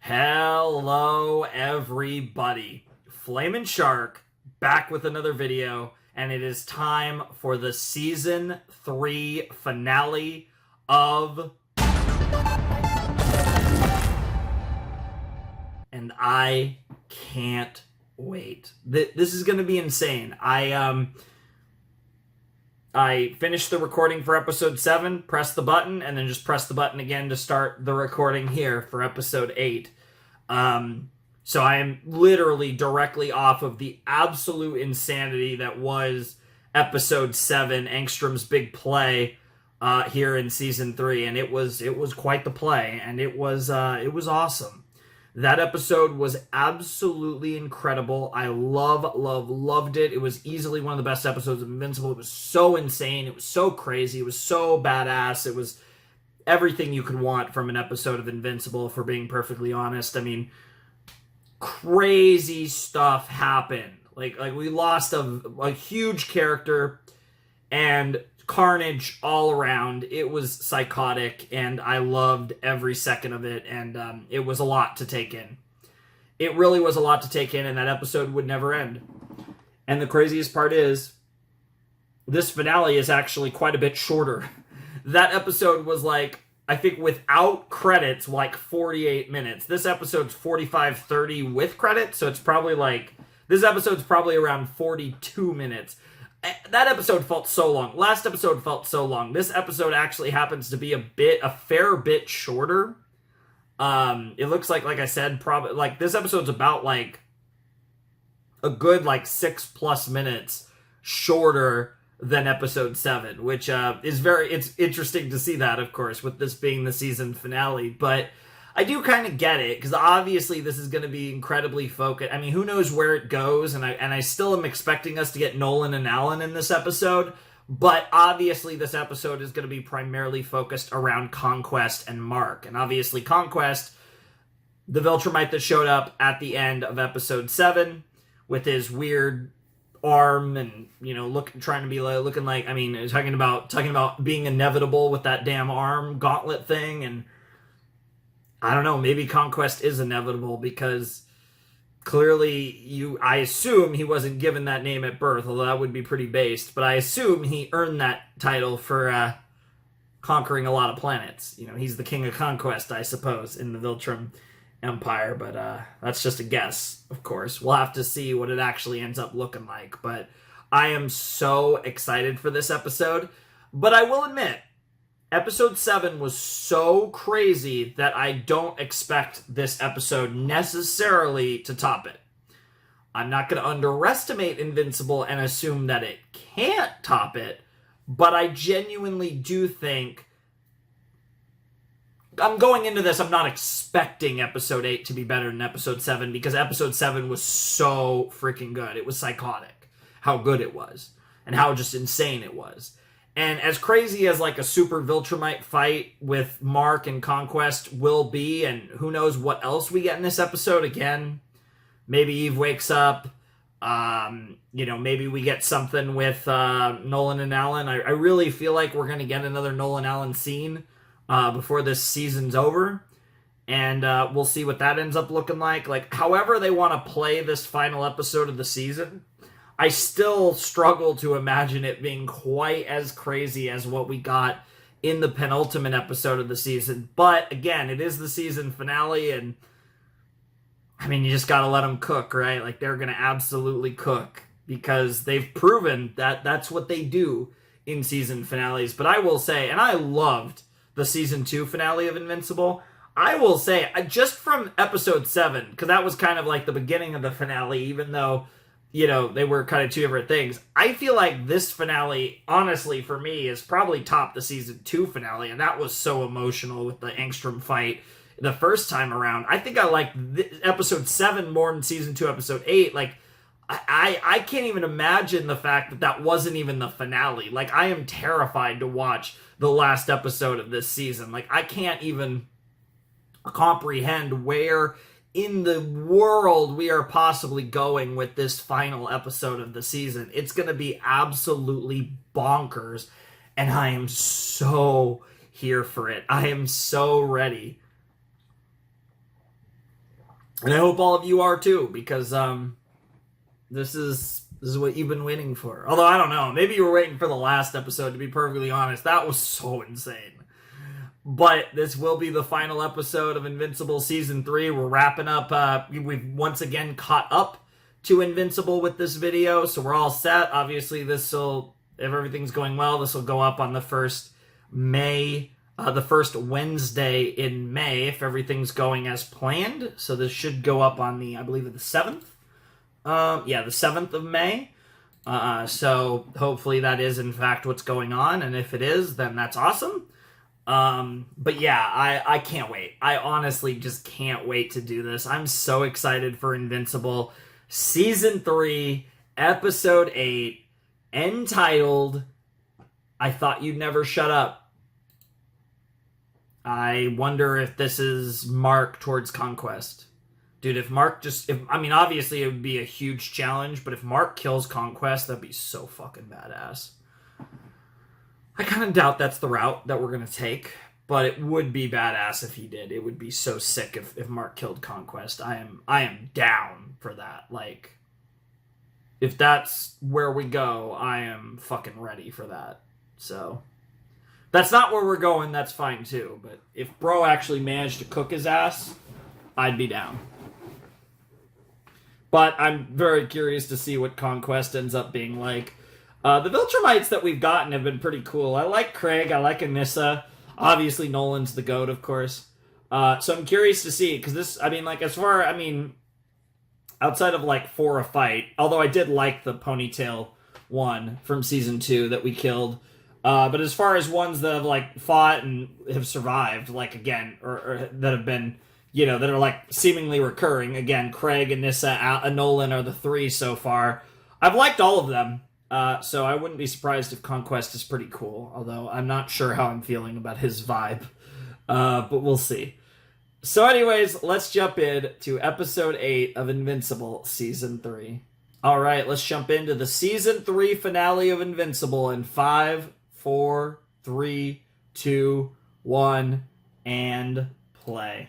Hello, everybody. Flamin' Shark back with another video, and it is time for the Season 3 finale of... And I can't wait. This is going to be insane. I finished the recording for episode 7, pressed the button, and then just pressed the button again to start the recording here for episode 8. So I am literally directly off of the absolute insanity that was episode 7, Angstrom's big play here in season 3, and it was quite the play, and it was awesome. That episode was absolutely incredible. I loved it. It was easily one of the best episodes of Invincible. It was so insane. It was so crazy. It was so badass. It was everything you could want from an episode of Invincible, for being perfectly honest. I mean, crazy stuff happened. Like we lost a huge character and carnage all around. It was psychotic, and I loved every second of it, and it was a lot to take in. It really was a lot to take in, and that episode would never end. And the craziest part is, this finale is actually quite a bit shorter. That episode was like, I think without credits, like 48 minutes. This episode's 45-30 with credits, so it's probably like, this episode's probably around 42 minutes. That episode felt so long. Last episode felt so long. This episode actually happens to be a fair bit shorter. It looks like I said, probably like this episode's about like a good like 6+ minutes shorter than episode 7, which it's interesting to see that, of course, with this being the season finale. But I do kind of get it, because obviously this is going to be incredibly focused. I mean, who knows where it goes, and I still am expecting us to get Nolan and Alan in this episode, but obviously this episode is going to be primarily focused around Conquest and Mark. And obviously Conquest, the Viltrumite that showed up at the end of episode 7 with his weird arm and, you know, trying to be looking like, I mean, talking about being inevitable with that damn arm gauntlet thing. And I don't know, maybe Conquest is inevitable, because clearly I assume he wasn't given that name at birth, although that would be pretty based, but I assume he earned that title for conquering a lot of planets. You know, he's the king of conquest, I suppose, in the Viltrum Empire, but that's just a guess, of course. We'll have to see what it actually ends up looking like, but I am so excited for this episode. But I will admit, Episode 7 was so crazy that I don't expect this episode necessarily to top it. I'm not going to underestimate Invincible and assume that it can't top it, but I genuinely do think... I'm going into this, I'm not expecting Episode 8 to be better than Episode 7, because Episode 7 was so freaking good. It was psychotic how good it was, and how just insane it was. And as crazy as like a super Viltrumite fight with Mark and Conquest will be, and who knows what else we get in this episode again, maybe Eve wakes up, maybe we get something with Nolan and Alan. I really feel like we're going to get another Nolan Alan scene before this season's over, and we'll see what that ends up looking like. Like, however they want to play this final episode of the season, I still struggle to imagine it being quite as crazy as what we got in the penultimate episode of the season. But again, it is the season finale, and I mean, you just gotta let them cook, right? Like, they're gonna absolutely cook, because they've proven that that's what they do in season finales. But I will say, and I loved the season 2 finale of Invincible, I will say, just from episode 7, because that was kind of like the beginning of the finale, even though, you know, they were kind of two different things. I feel like this finale, honestly, for me, is probably topped the season 2 finale, and that was so emotional with the Angstrom fight the first time around. I think I liked episode 7 more than season 2 episode 8. Like, I can't even imagine the fact that that wasn't even the finale. Like, I am terrified to watch the last episode of this season. Like, I can't even comprehend where in the world we are possibly going with this final episode of the season. It's going to be absolutely bonkers, and I am so here for it. I am so ready. And I hope all of you are too, because this is what you've been waiting for. Although I don't know, maybe you were waiting for the last episode, to be perfectly honest. That was so insane. But this will be the final episode of Invincible Season 3. We're wrapping up. We've once again caught up to Invincible with this video, so we're all set. Obviously, if everything's going well, this will go up on the first Wednesday in May, if everything's going as planned. So this should go up on I believe, the 7th. The 7th of May. So hopefully that is, in fact, what's going on. And if it is, then that's awesome. But yeah, I can't wait. I honestly just can't wait to do this. I'm so excited for Invincible Season 3, Episode 8, entitled, I Thought You'd Never Shut Up. I wonder if this is Mark towards Conquest. Dude, if Mark obviously it would be a huge challenge, but if Mark kills Conquest, that'd be so fucking badass. I kind of doubt that's the route that we're going to take, but it would be badass if he did. It would be so sick if Mark killed Conquest. I am down for that. Like, if that's where we go, I am fucking ready for that. So, that's not where we're going, that's fine too. But if bro actually managed to cook his ass, I'd be down. But I'm very curious to see what Conquest ends up being like. The Viltrumites that we've gotten have been pretty cool. I like Craig. I like Anissa. Obviously, Nolan's the GOAT, of course. So I'm curious to see, because this, outside of, For a Fight, although I did like the ponytail one from Season 2 that we killed. But as far as ones that have, fought and have survived, again, or that have been, that are, seemingly recurring, again, Craig, Anissa, and Nolan are the 3 so far. I've liked all of them. So I wouldn't be surprised if Conquest is pretty cool, although I'm not sure how I'm feeling about his vibe. But we'll see. So anyways, let's jump in to Episode 8 of Invincible Season 3. Alright, let's jump into the Season 3 finale of Invincible in 5, 4, 3, 2, 1, and play.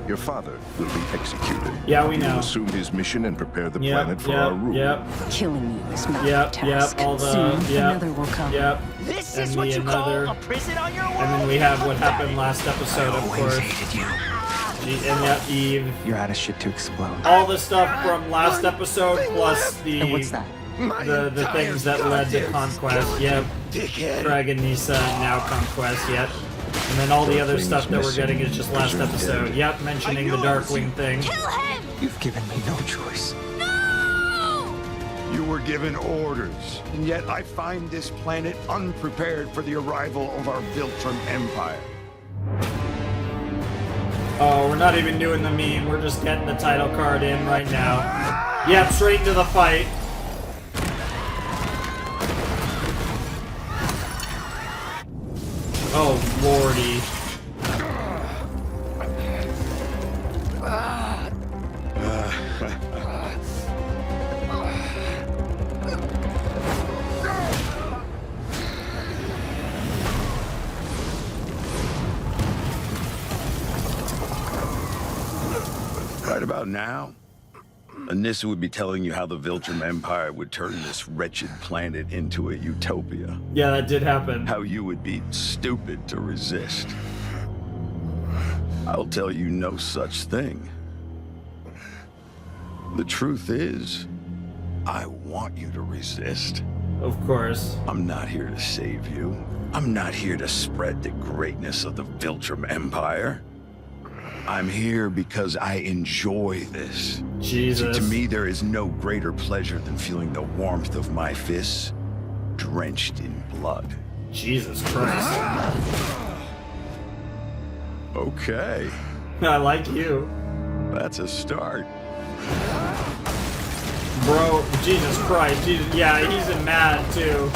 Your father will be executed. Yeah, we know. He will assume his mission and prepare the planet for our rule. Killing you is not the task. Soon another will come. This is what you call a prison on your world? And then we have what happened last episode, of course. And Eve. You're out of shit to explode. All the stuff from last episode, plus the... And what's that? The things that led to Conquest. Yep. Craig and Nisa, and now Conquest. Yep. And then all the other stuff that we're getting is just last episode. Yep, mentioning the Darkwing thing. Kill him! You've given me no choice. No! You were given orders, and yet I find this planet unprepared for the arrival of our Viltrum Empire. Oh, we're not even doing the meme. We're just getting the title card in right now. Yep, straight into the fight. Oh, lordy. Right about now, Anissa would be telling you how the Viltrum Empire would turn this wretched planet into a utopia. Yeah, that did happen. How you would be stupid to resist. I'll tell you no such thing. The truth is, I want you to resist. Of course. I'm not here to save you. I'm not here to spread the greatness of the Viltrum Empire. I'm here because I enjoy this. Jesus. To me, there is no greater pleasure than feeling the warmth of my fists drenched in blood. Jesus Christ. Okay. I like you. That's a start. Bro, Jesus Christ. Jesus, yeah, he's mad too.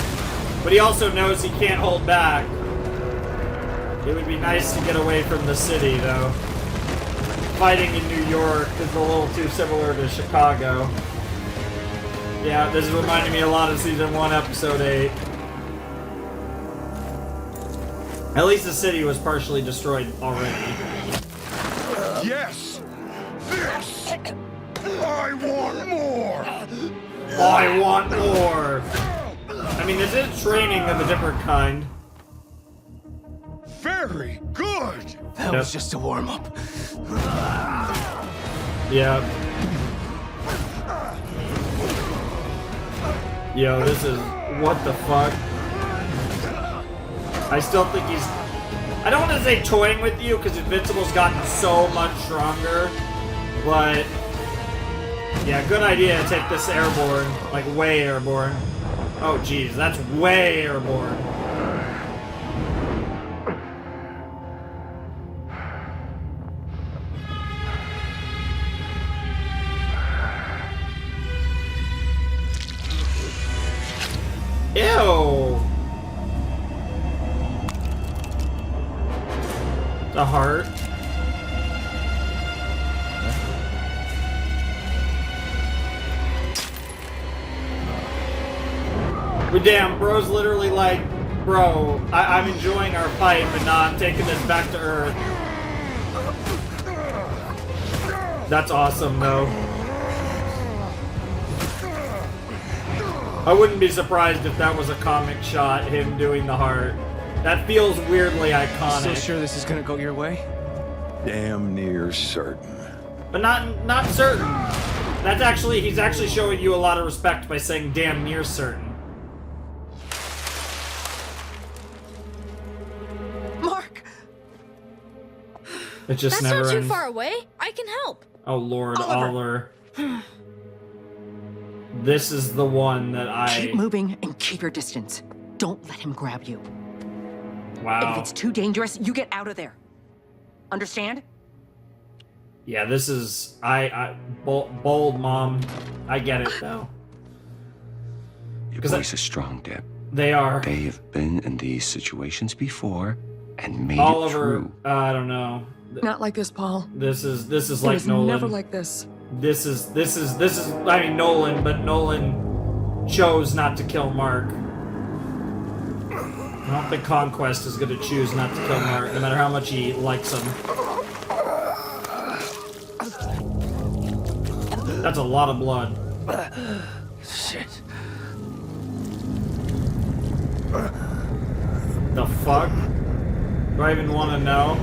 But he also knows he can't hold back. It would be nice to get away from the city, though. Fighting in New York is a little too similar to Chicago. Yeah, this is reminding me a lot of Season 1, Episode 8. At least the city was partially destroyed already. Yes! This! I want more! I want more! I mean, this is training of a different kind. Very good! That was just a warm-up. Yeah. Yo, this is... what the fuck? I still think he's... I don't want to say toying with you, because Invincible's gotten so much stronger, but... yeah, good idea to take this airborne. Like, way airborne. Oh, jeez, that's way airborne. Ew! The heart. But damn, bro's literally like, bro, I'm enjoying our fight, but nah, I'm taking this back to Earth. That's awesome, though. I wouldn't be surprised if that was a comic shot, him doing the heart. That feels weirdly iconic. So sure this is gonna go your way? Damn near certain. But not certain. That's actually, he's actually showing you a lot of respect by saying damn near certain. Mark! It just That's never not too ends. far away. I can help. Oh Lord, Oliver. This is the one that Keep moving and keep your distance. Don't let him grab you. Wow. If it's too dangerous, you get out of there. Understand? Yeah, this is... bold, Mom. I get it, though. Your 'Cause voice is strong, Deb. They are. They've been in these situations before and made it Oliver, through. I don't know. Not like this, Paul. This is It like was Nolan. never like this. This is I mean Nolan, but Nolan chose not to kill Mark. I don't think Conquest is gonna choose not to kill Mark, no matter how much he likes him. That's a lot of blood. Shit. The fuck? Do I even want to know?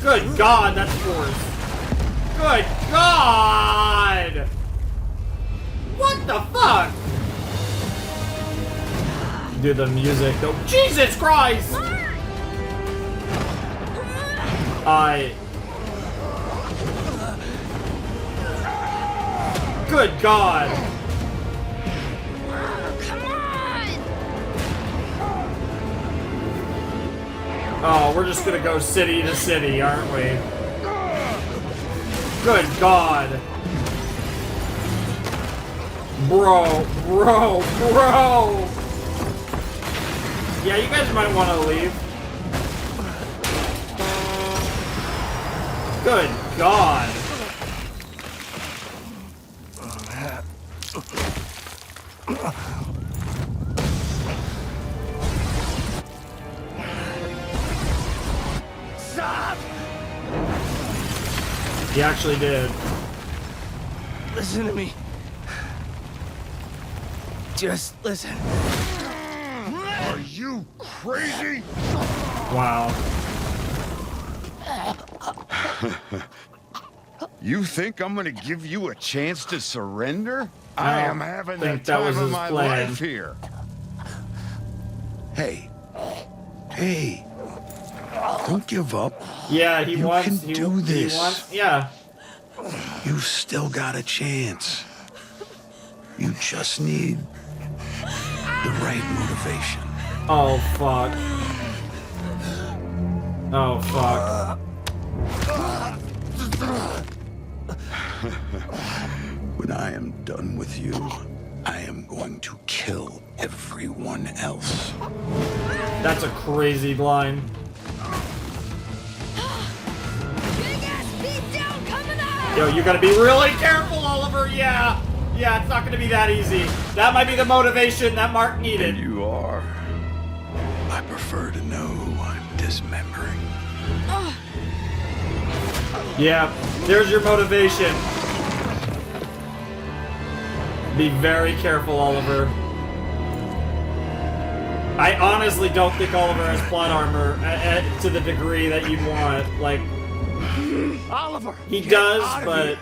Good God, that's force. Good God! What the fuck? Do the music though. Jesus Christ! Good God! Come on! Oh, we're just gonna go city to city, aren't we? Good God! Bro! Yeah, you guys might want to leave. Good God! Stop! He actually did. Listen to me. Just listen. Are you crazy? Wow. You think I'm gonna give you a chance to surrender? I I don't am having the think that time was of his my plan. life here. Hey. Don't give up. Yeah, he You wants. can he, do this. He wants, yeah. You've still got a chance. You just need the right motivation. Oh fuck. Oh fuck. When I am done with you, I am going to kill everyone else. That's a crazy line. Big ass beat down coming up! Yo, you gotta be really careful, Oliver. Yeah, it's not gonna be that easy. That might be the motivation that Mark needed. And you are. I prefer to know. Yeah, there's your motivation. Be very careful, Oliver. I honestly don't think Oliver has plot armor to the degree that you'd want. Like, Oliver! he get does, out of but... here.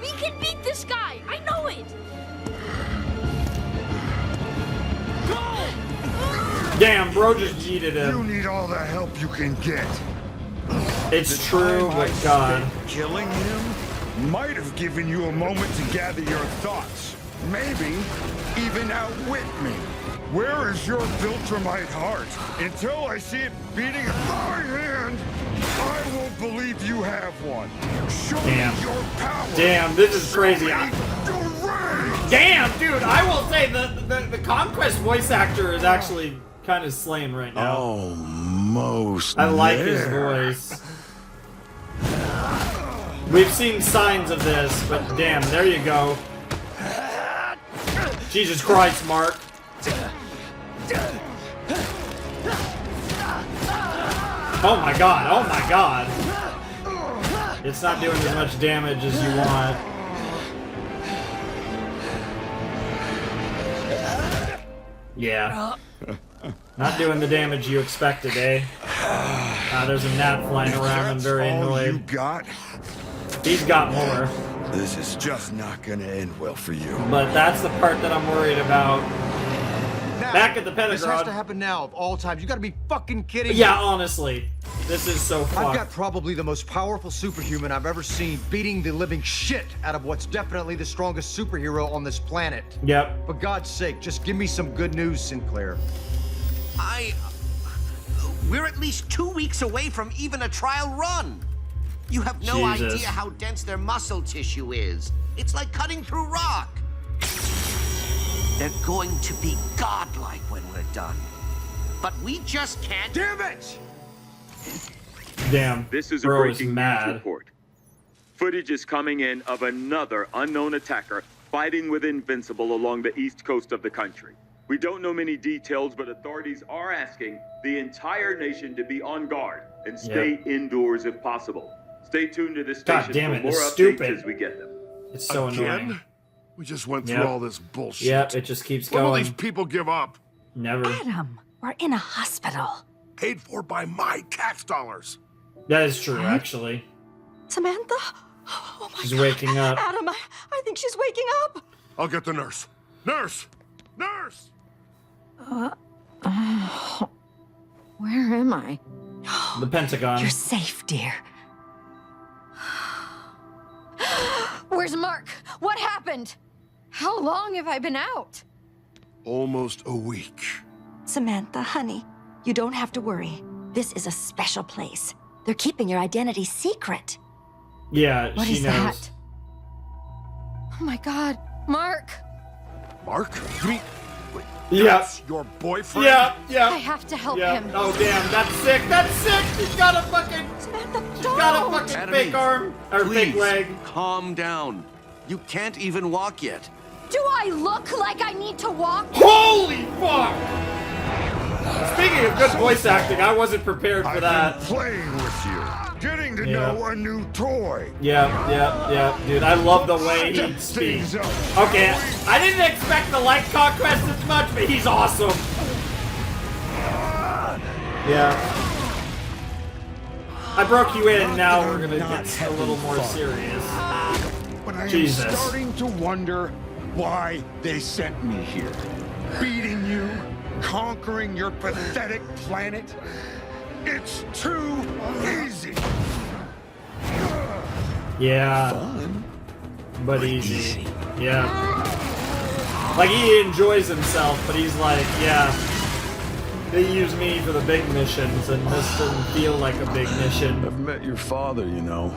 We can beat this guy. I know it. Damn, bro just cheated You him. need all the help you can get. It's true, but God. Killing him might have given you a moment to gather your thoughts. Maybe even outwit me. Where is your Viltrumite heart? Until I see it beating in my hand, I won't believe you have one. Show Damn. me your power. Damn, this is crazy. Show me your rage. Damn, dude, I will say the Conquest voice actor is actually kind of slain right now. Almost. I like his there. voice. We've seen signs of this, but damn, there you go. Jesus Christ, Mark. Oh my god, oh my god. It's not doing as much damage as you want. Yeah. Not doing the damage you expected, eh? There's a gnat flying around. I'm very All you annoyed. got? He's got more. This is just not gonna end well for you. But that's the part that I'm worried about. Now, Back at the this has to Pentagon. happen now of all times. You gotta be fucking kidding me. Yeah, honestly. This is so I've fucked. got probably the most powerful superhuman I've ever seen beating the living shit out of what's definitely the strongest superhero on this planet. Yep. For God's sake, just give me some good news, Sinclair. We're at least 2 weeks away from even a trial run. You have no Jesus. idea how dense their muscle tissue is. It's like cutting through rock. They're going to be godlike when we're done. But we just can't. Damn it! Damn. This is a Bro is breaking news mad. report. Footage is coming in of another unknown attacker fighting with Invincible along the east coast of the country. We don't know many details, but authorities are asking the entire nation to be on guard and stay indoors if possible. Stay tuned to this God station damn for it, more it's updates stupid. as we get them. It's so annoying. We just went through Yep. all this bullshit. Yep, it just keeps When will these going. people give up? Never. Adam, we're in a hospital. Paid for by my tax dollars. That is true, actually. Samantha? Oh my She's God. waking up. Adam, I think she's waking up. I'll get the nurse. Nurse! Nurse! Where am I? The Pentagon. You're safe, dear. Where's Mark? What happened? How long have I been out? Almost a week. Samantha, honey, you don't have to worry. This is a special place. They're keeping your identity secret. Yeah, What she is knows. that? Oh my God, Mark! Mark? You mean Yep. that's your boyfriend? Yep, I yep. have to help Yep. him. Oh damn, that's sick. That's sick. She's got a fucking. She's got a fucking Adam fake Eve, arm or fake please, leg. calm down. You can't even walk yet. Do I look like I need to walk? Holy fuck! Speaking of good voice acting, I wasn't prepared for I've that. been playing with you. Getting to Yeah. know a new toy. Yeah, dude. I love the way he Step speaks. things up. Okay, I didn't expect to like Conquest as much, but he's awesome. Yeah. I broke you in, now we're gonna get a little more serious. But I Jesus. am starting to wonder why they sent me here. Beating you, conquering your pathetic planet. It's too easy. Yeah. But easy. Yeah. Like, he enjoys himself, but he's like, yeah. They use me for the big missions, and this doesn't feel like a big mission. I've met your father, you know.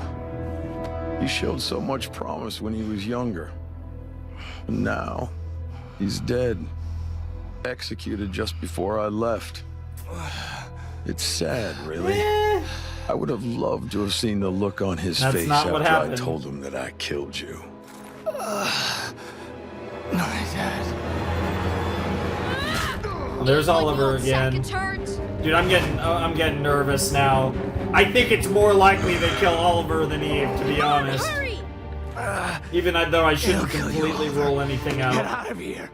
He showed so much promise when he was younger. And now, he's dead. Executed just before I left. It's sad, really. I would have loved to have seen the look on his That's face not after what I happened. told him that I killed you. My dad. There's Oliver Sack, again. it hurts. Dude, I'm getting nervous now. I think it's more likely they kill Oliver than Eve, to be honest. Hurry! Even though I shouldn't completely rule anything out. Get out of here.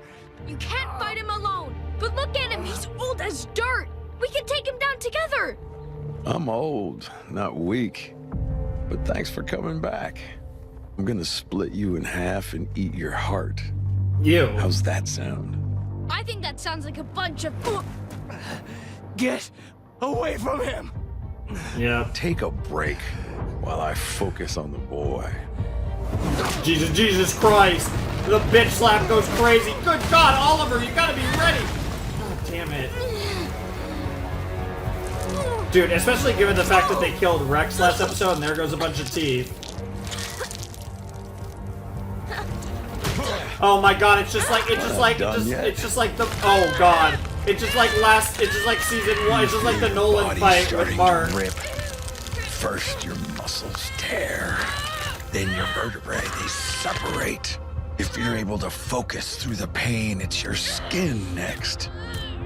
You can't fight him alone. But look at him, he's old as dirt. We can take him down together. I'm old, not weak. But thanks for coming back. I'm gonna split you in half and eat your heart. You. How's that sound? I think that sounds like a bunch of... Get away from him. Yeah. Take a break while I focus on the boy. Jesus Christ! The bitch slap goes crazy. Good God, Oliver, you gotta be ready. God damn it. Dude, especially given the fact that they killed Rex last episode and there goes a bunch of teeth. Oh my God, it's just like the, oh God. It's just like season 1, it's just like the Nolan fight with Mark. First your muscles tear, then your vertebrae, they separate. If you're able to focus through the pain, it's your skin next.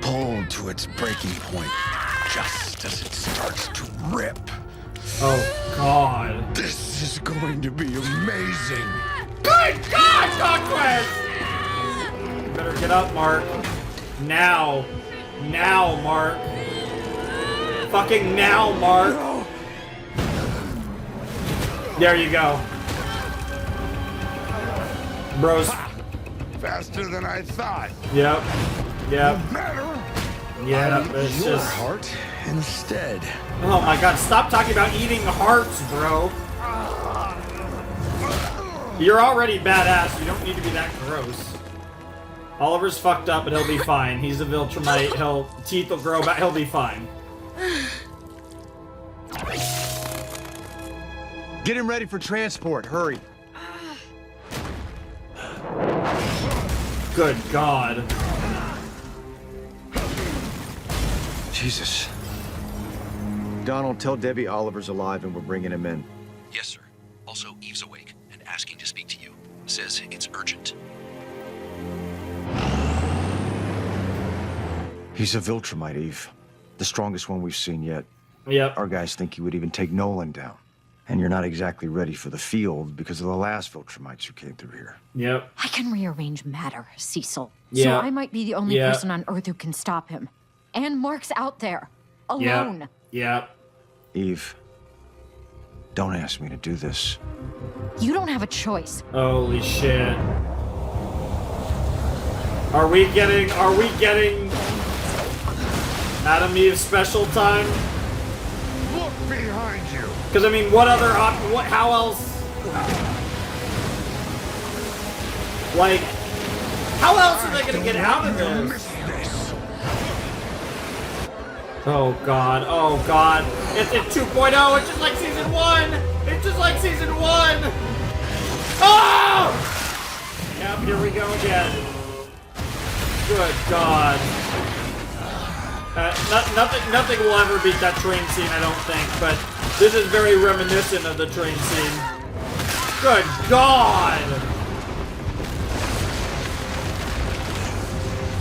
Pulled to its breaking point, just as it starts to rip. Oh God. This is going to be amazing. Good God, Conquest! You better get up, Mark. Now. Now, Mark. Fucking now, Mark. There you go. Bros. Faster than I thought. Yep. Yep. Better. Yeah, it's Your just... heart instead. Oh my God, stop talking about eating hearts, bro. You're already badass, you don't need to be that gross. Oliver's fucked up, but he'll be fine. He's a Viltrumite, teeth will grow back, he'll be fine. Get him ready for transport, hurry. Good God. Jesus. Donald, tell Debbie Oliver's alive and we're bringing him in. Yes, sir. Also, Eve's awake and asking to speak to you. Says it's urgent. He's a Viltrumite, Eve. The strongest one we've seen yet. Yep. Our guys think he would even take Nolan down. And you're not exactly ready for the field because of the last Viltrumites who came through here. Yep. I can rearrange matter, Cecil. Yeah. So I might be the only Yeah. person on Earth who can stop him. And Mark's out there, alone. Yep. Eve, don't ask me to do this. You don't have a choice. Holy shit. Are we getting Adam Eve's special time? Look behind you. Because I mean, how else? Like, how else are they gonna get out of this? Oh God, oh God. It's 2.0, it's just like season 1! It's just like season 1! Oh! Yep, here we go again. Good God. Nothing will ever beat that train scene, I don't think, but this is very reminiscent of the train scene. Good God!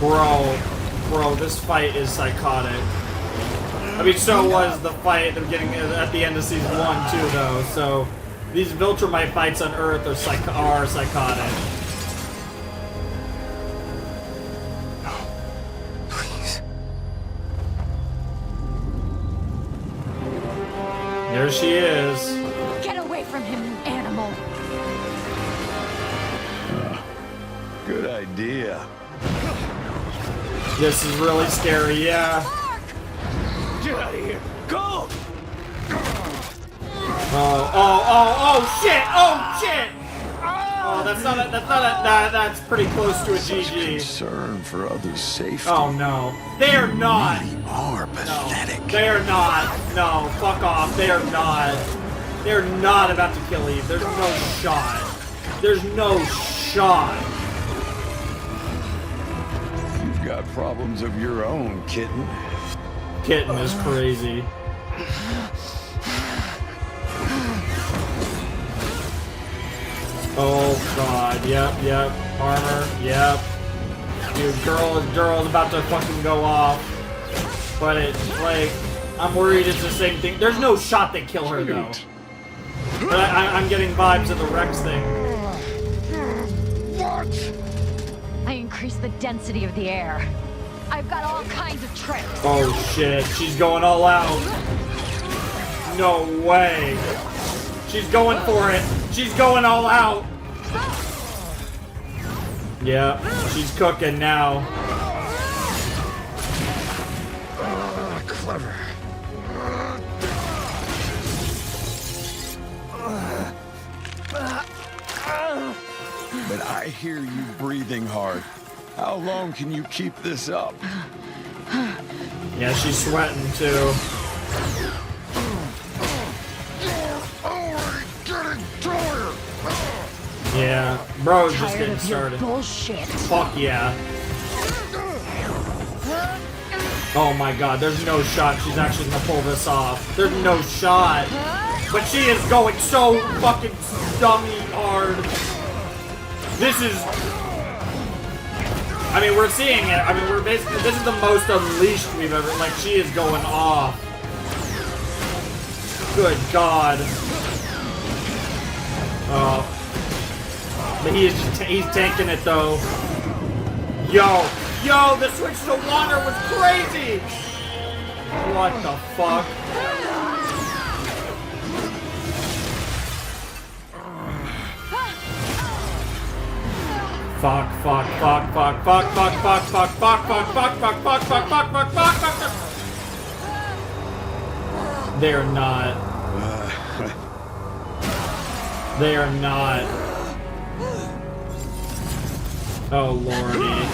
Bro, this fight is psychotic. I mean, so was the fight at the end of season 1 too, though. So these Viltrumite fights on Earth are psychotic. Please. There she is. Get away from him, you animal. Good idea. This is really scary, yeah. Get out of here. Go! Oh shit! Oh shit! Oh, that's pretty close to a GG. Concern for others' safety. Oh no. They are not. Really are pathetic. No, they are not. No, fuck off. They are not. They're not about to kill Eve. There's no shot. There's no shot. You've got problems of your own, kitten. Kitten is crazy. Oh God, yep, armor, yep. Dude, girl is about to fucking go off. But it's like, I'm worried it's the same thing. There's no shot they kill her, though. But I'm getting vibes of the Rex thing. What? I increased the density of the air. I've got all kinds of tricks. Oh shit, she's going all out. No way. She's going for it. She's going all out. Yeah, she's cooking now. Clever. But I hear you breathing hard. How long can you keep this up? Yeah, she's sweating too. Yeah, bro's just getting started. Bullshit. Fuck yeah. Oh my god, there's no shot she's actually gonna pull this off. There's no shot. But she is going so fucking dummy hard. This is... I mean, we're seeing it. I mean, we're basically... This is the most unleashed we've ever... Like, she is going off. Good god. Oh. But he's tanking it, though. Yo, the switch to water was crazy! What the fuck? Fuck. They're not. They are not. Oh, lordy.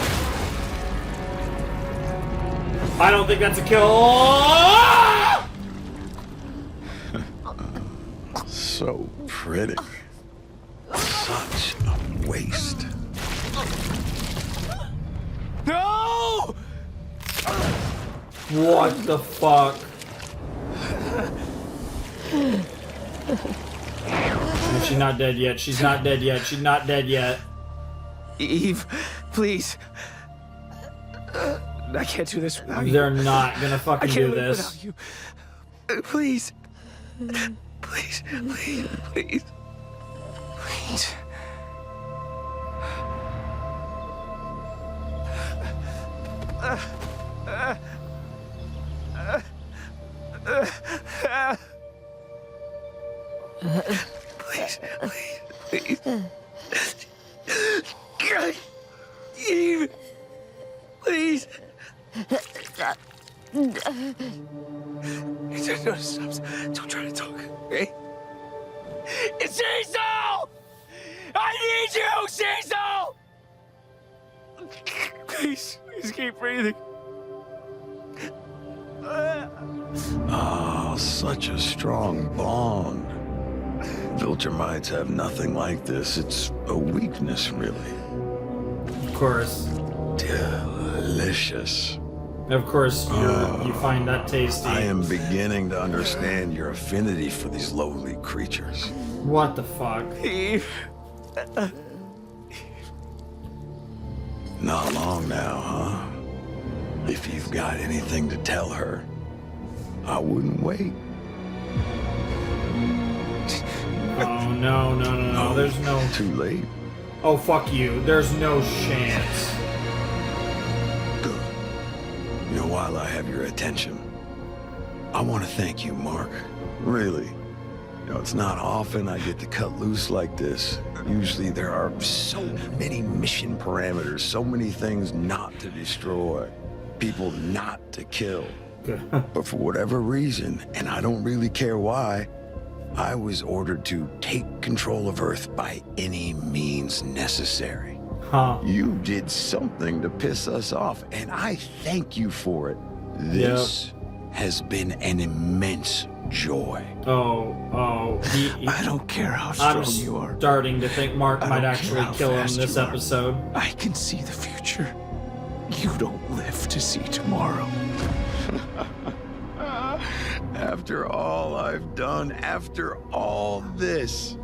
I don't think that's a kill. So pretty. Such a waste. No! What the fuck? She's not dead yet. She's not dead yet. She's not dead yet. Eve, please. I can't do this without you. They're not gonna fucking do this. Without you. Please. Please. Please. Please. God. Eve. Please. No, stop. Don't try to talk, okay? It's Cecil! I need you, Cecil! Please keep breathing. Oh, such a strong bond. Viltrumites have nothing like this. It's a weakness, really. Of course. Delicious. Of course, you find that tasty. I am beginning to understand your affinity for these lowly creatures. What the fuck? Eve. Not long now, huh? If you've got anything to tell her, I wouldn't wait. Oh, no. There's no... Too late. Oh, fuck you. There's no chance. Good. You know, while I have your attention, I want to thank you, Mark. Really. You know, it's not often I get to cut loose like this. Usually there are so many mission parameters, so many things not to destroy, people not to kill. But for whatever reason, and I don't really care why, I was ordered to take control of Earth by any means necessary. Huh. You did something to piss us off, and I thank you for it. This has been an immense joy. I don't care how strong you are. I'm starting to think Mark might actually kill him this episode. I can see the future. You don't live to see tomorrow. After all I've done, after all this,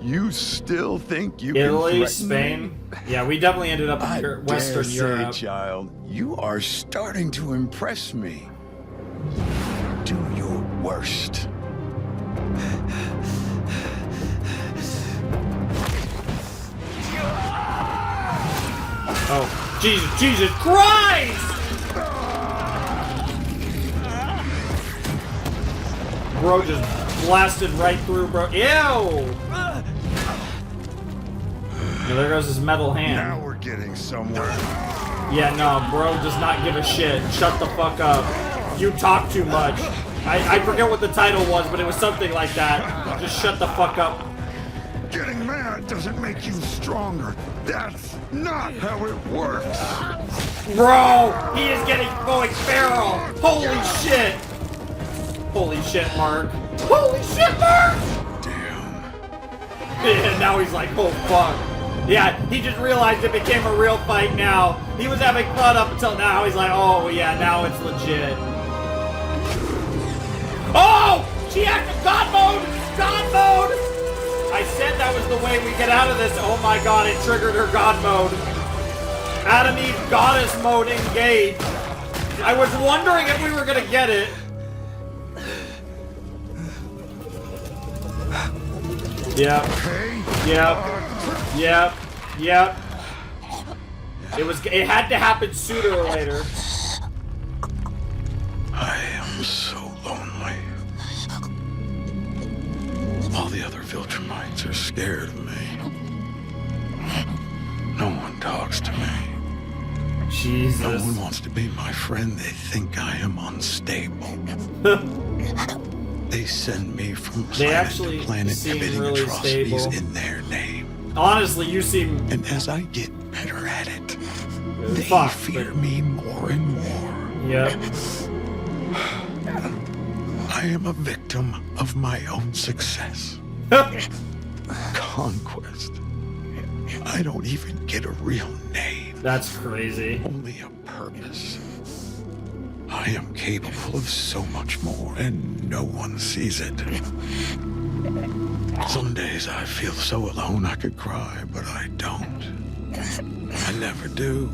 you still think you Italy, can Spain? Yeah, we definitely ended up in Western Europe. Child, you are starting to impress me. Do worst. Oh, Jesus Christ! Bro just blasted right through, bro. Ew! Yeah, there goes his metal hand. Now we're getting somewhere. Yeah, no, bro does not give a shit. Shut the fuck up. You talk too much. I forget what the title was, but it was something like that. Just shut the fuck up. Getting mad doesn't make you stronger. That's not how it works. Bro, he is going feral. Holy shit. Holy shit, Mark. Holy shit, Mark! Damn. And now he's like, oh fuck. Yeah, he just realized it became a real fight now. He was having fun up until now. He's like, oh yeah, now it's legit. Oh! She acted God mode! God mode! I said that was the way we get out of this. Oh my god, it triggered her God mode. Adam Eve goddess mode engaged. I was wondering if we were gonna get it. Yep. Yep. It had to happen sooner or later. I am so lonely. All the other Viltrumites are scared of me. No one talks to me. Jesus. No one wants to be my friend. They think I am unstable. They send me from planet to planet committing really atrocities stable. in their name. Honestly, you seem... And as I get better at it, they Fuck, fear me more and more. Yep. I am a victim of my own success. Conquest. I don't even get a real name. That's crazy. Only a purpose. I am capable of so much more, and no one sees it. Some days I feel so alone I could cry, but I don't. I never do.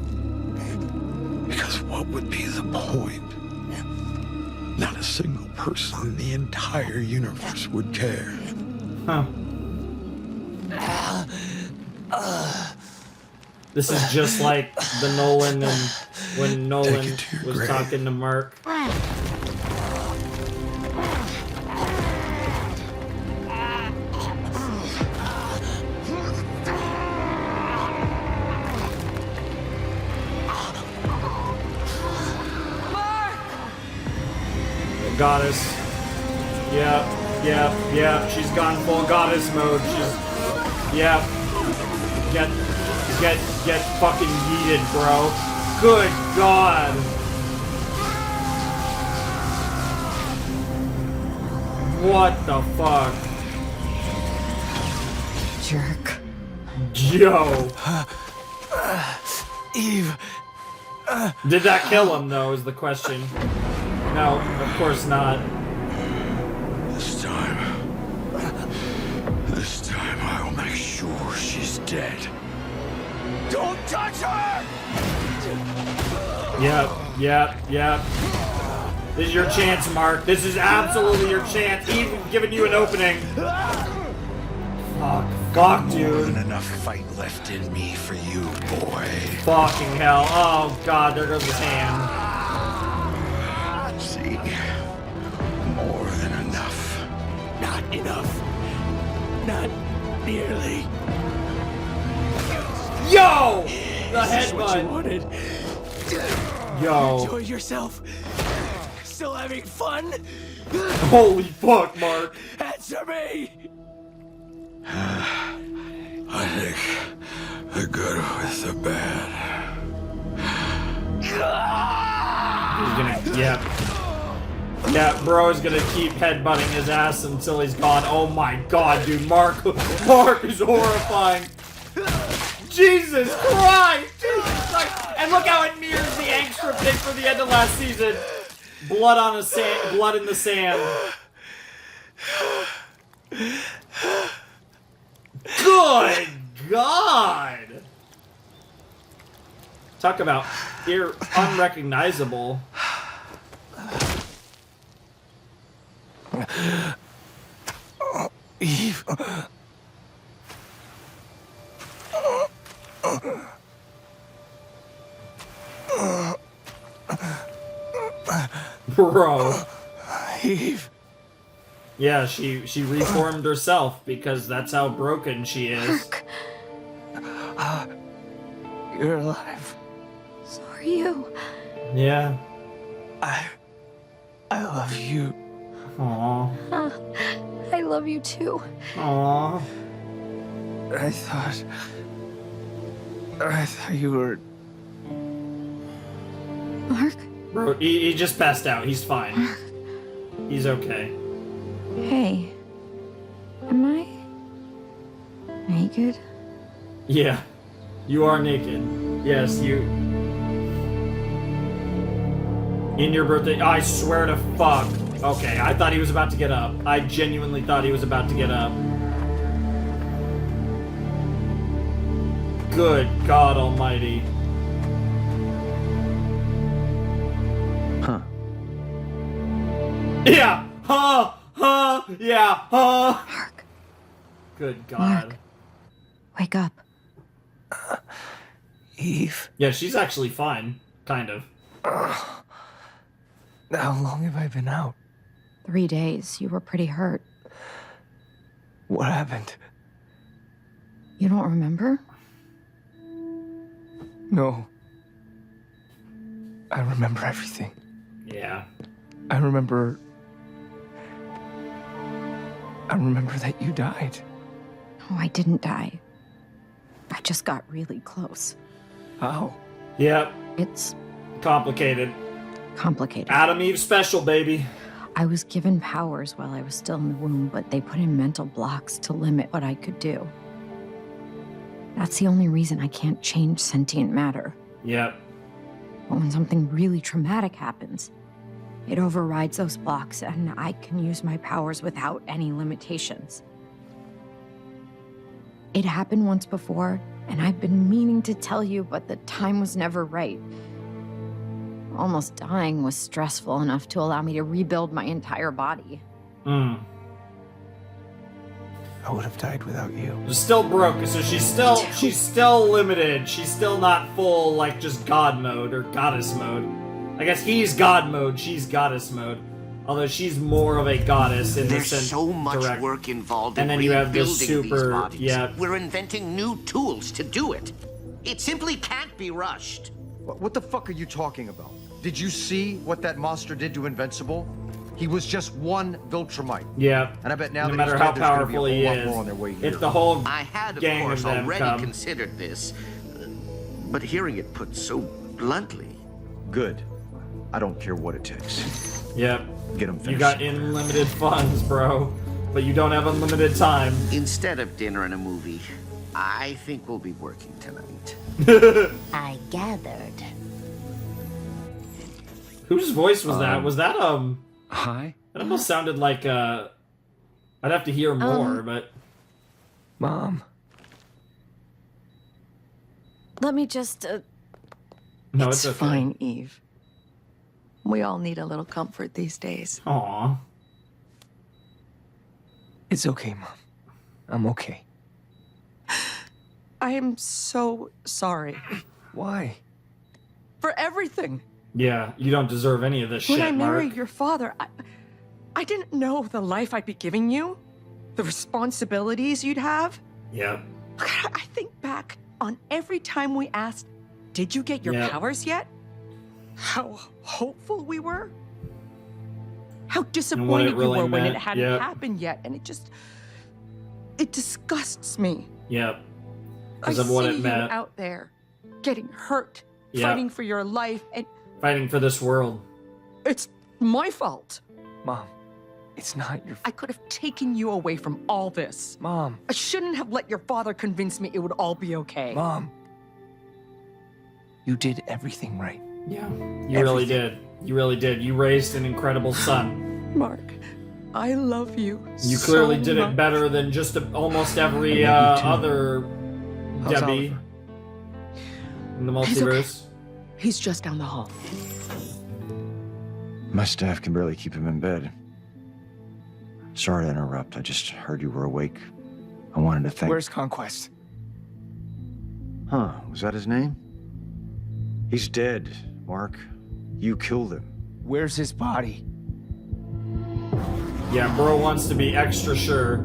Because what would be the point? Not a single person in the entire universe would care. Huh. This is just like the Nolan and when Nolan was grave. talking to Mark. Goddess. Yep. She's gone full goddess mode. She's... Yep. Get fucking yeeted, bro. Good God. What the fuck? Jerk. Yo. Eve. Did that kill him, though, is the question. No, of course not. This time I will make sure she's dead. Don't touch her! Yep. This is your chance, Mark. This is absolutely your chance. Even giving you an opening. Fuck, dude. More than enough fight left in me for you, boy. Fucking hell. Oh, God, there goes his hand. See? More than enough. Not enough. Not nearly. Yo! The Is this what you headbutt. wanted? Yo. Enjoy yourself. Still having fun? Holy fuck, Mark. Answer me! I think the good with the bad. He's gonna... Yeah, bro is gonna keep headbutting his ass until he's gone. Oh my God, dude. Mark is horrifying. Jesus Christ! Jesus Christ! And look how it mirrors the Angstrom thing from the end of last season. Blood on the sand. Blood in the sand. Good God! Talk about unrecognizable. Eve. Bro. Eve. Yeah, she reformed herself because that's how broken she is. You're alive. So are you. Yeah. I love you. Aww. I love you too. Aww. I thought you were... Mark? Bro, he just passed out. He's fine. He's okay. Hey. Am I naked? Yeah. You are naked. Yes, you... In your birthday... I swear to fuck. Okay, I thought he was about to get up. I genuinely thought he was about to get up. Good God almighty. Huh. Yeah! Huh! Huh! Yeah! Huh! Mark. Good God. Mark. Wake up. Eve. Yeah, she's actually fine. Kind of. How long have I been out? 3 days. You were pretty hurt. What happened? You don't remember? No. I remember everything. Yeah. I remember that you died. No, I didn't die. I just got really close. How? Yep. It's complicated. Complicated. Adam Eve special, baby. I was given powers while I was still in the womb, but they put in mental blocks to limit what I could do. That's the only reason I can't change sentient matter. Yep. But when something really traumatic happens, it overrides those blocks and I can use my powers without any limitations. It happened once before, and I've been meaning to tell you, but the time was never right. Almost dying was stressful enough to allow me to rebuild my entire body. I would have died without you. She's still broke, so she's still limited. She's still not full, like, just God mode or goddess mode. I guess he's God mode, she's goddess mode. Although she's more of a goddess in the sense. There's so much work involved in and then you have this rebuilding these super, bodies. yeah. We're inventing new tools to do it. It simply can't be rushed. What the fuck are you talking about? Did you see what that monster did to Invincible? He was just one Viltrumite. Yeah. And I bet now no that matter he's how dead, there's gonna powerful be he a whole lot is, more on their way here. if the whole I had, of gang course, of them already come. considered this, but hearing it put so bluntly. Good. I don't care what it takes. Yep. Get him finished. You got unlimited funds, bro, but you don't have unlimited time. Instead of dinner and a movie, I think we'll be working tonight. I gathered. Whose voice was that? Was that Hi? That almost sounded like I'd have to hear more, but Mom. Let me just... no, it's okay. fine, Eve. We all need a little comfort these days. Aw. It's okay, Mom. I'm okay. I am so sorry. Why? For everything. Yeah, you don't deserve any of this When shit, I married Mark. your father, I didn't know the life I'd be giving you. The responsibilities you'd have. Yep. I think back on every time we asked, did you get your Yep. powers yet? How hopeful we were. How disappointed really we were when meant. it hadn't Yep. happened yet. And it disgusts me. Yep. I Because of what see it you meant. out there, getting hurt, Yep. fighting for your life, and Fighting for this world. it's my fault. Mom, it's not your... I could have taken you away from all this. Mom. I shouldn't have let your father convince me it would all be okay. Mom. You did everything right. Yeah. You really did. You really did. You raised an incredible son. Mark, I love you. You clearly so did it much. better than just almost every I love you too. other How's Debbie Oliver? in the He's okay. multiverse. He's just down the hall. My staff can barely keep him in bed. Sorry to interrupt. I just heard you were awake. I wanted to thank... Where's Conquest? Huh, was that his name? He's dead, Mark. You killed him. Where's his body? Yeah, bro wants to be extra sure.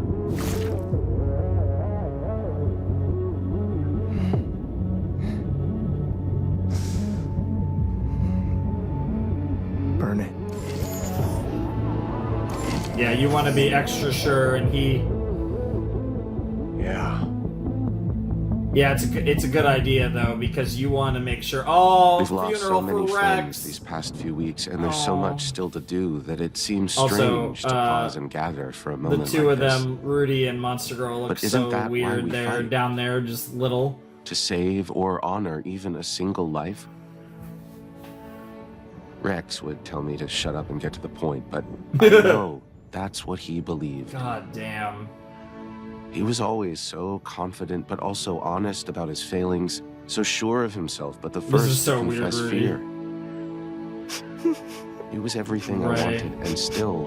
Burn it. Yeah, you want to be extra sure, and he... Yeah. Yeah, it's a good idea though, because you want to make sure. Oh, We've lost funeral so many for friends Rex. these past few weeks, and there's so Aw. much still to do that it seems Also, strange to pause and gather for a moment The two like of this. them, Rudy and Monster Girl, look But isn't so that why weird. we They're fight? down there, just little. To save or honor even a single life? Rex would tell me to shut up and get to the point, but I know that's what he believed. God damn. He was always so confident, but also honest about his failings, so sure of himself, but the This first is so to weird, confess Rudy. fear. He was everything Right. I wanted and still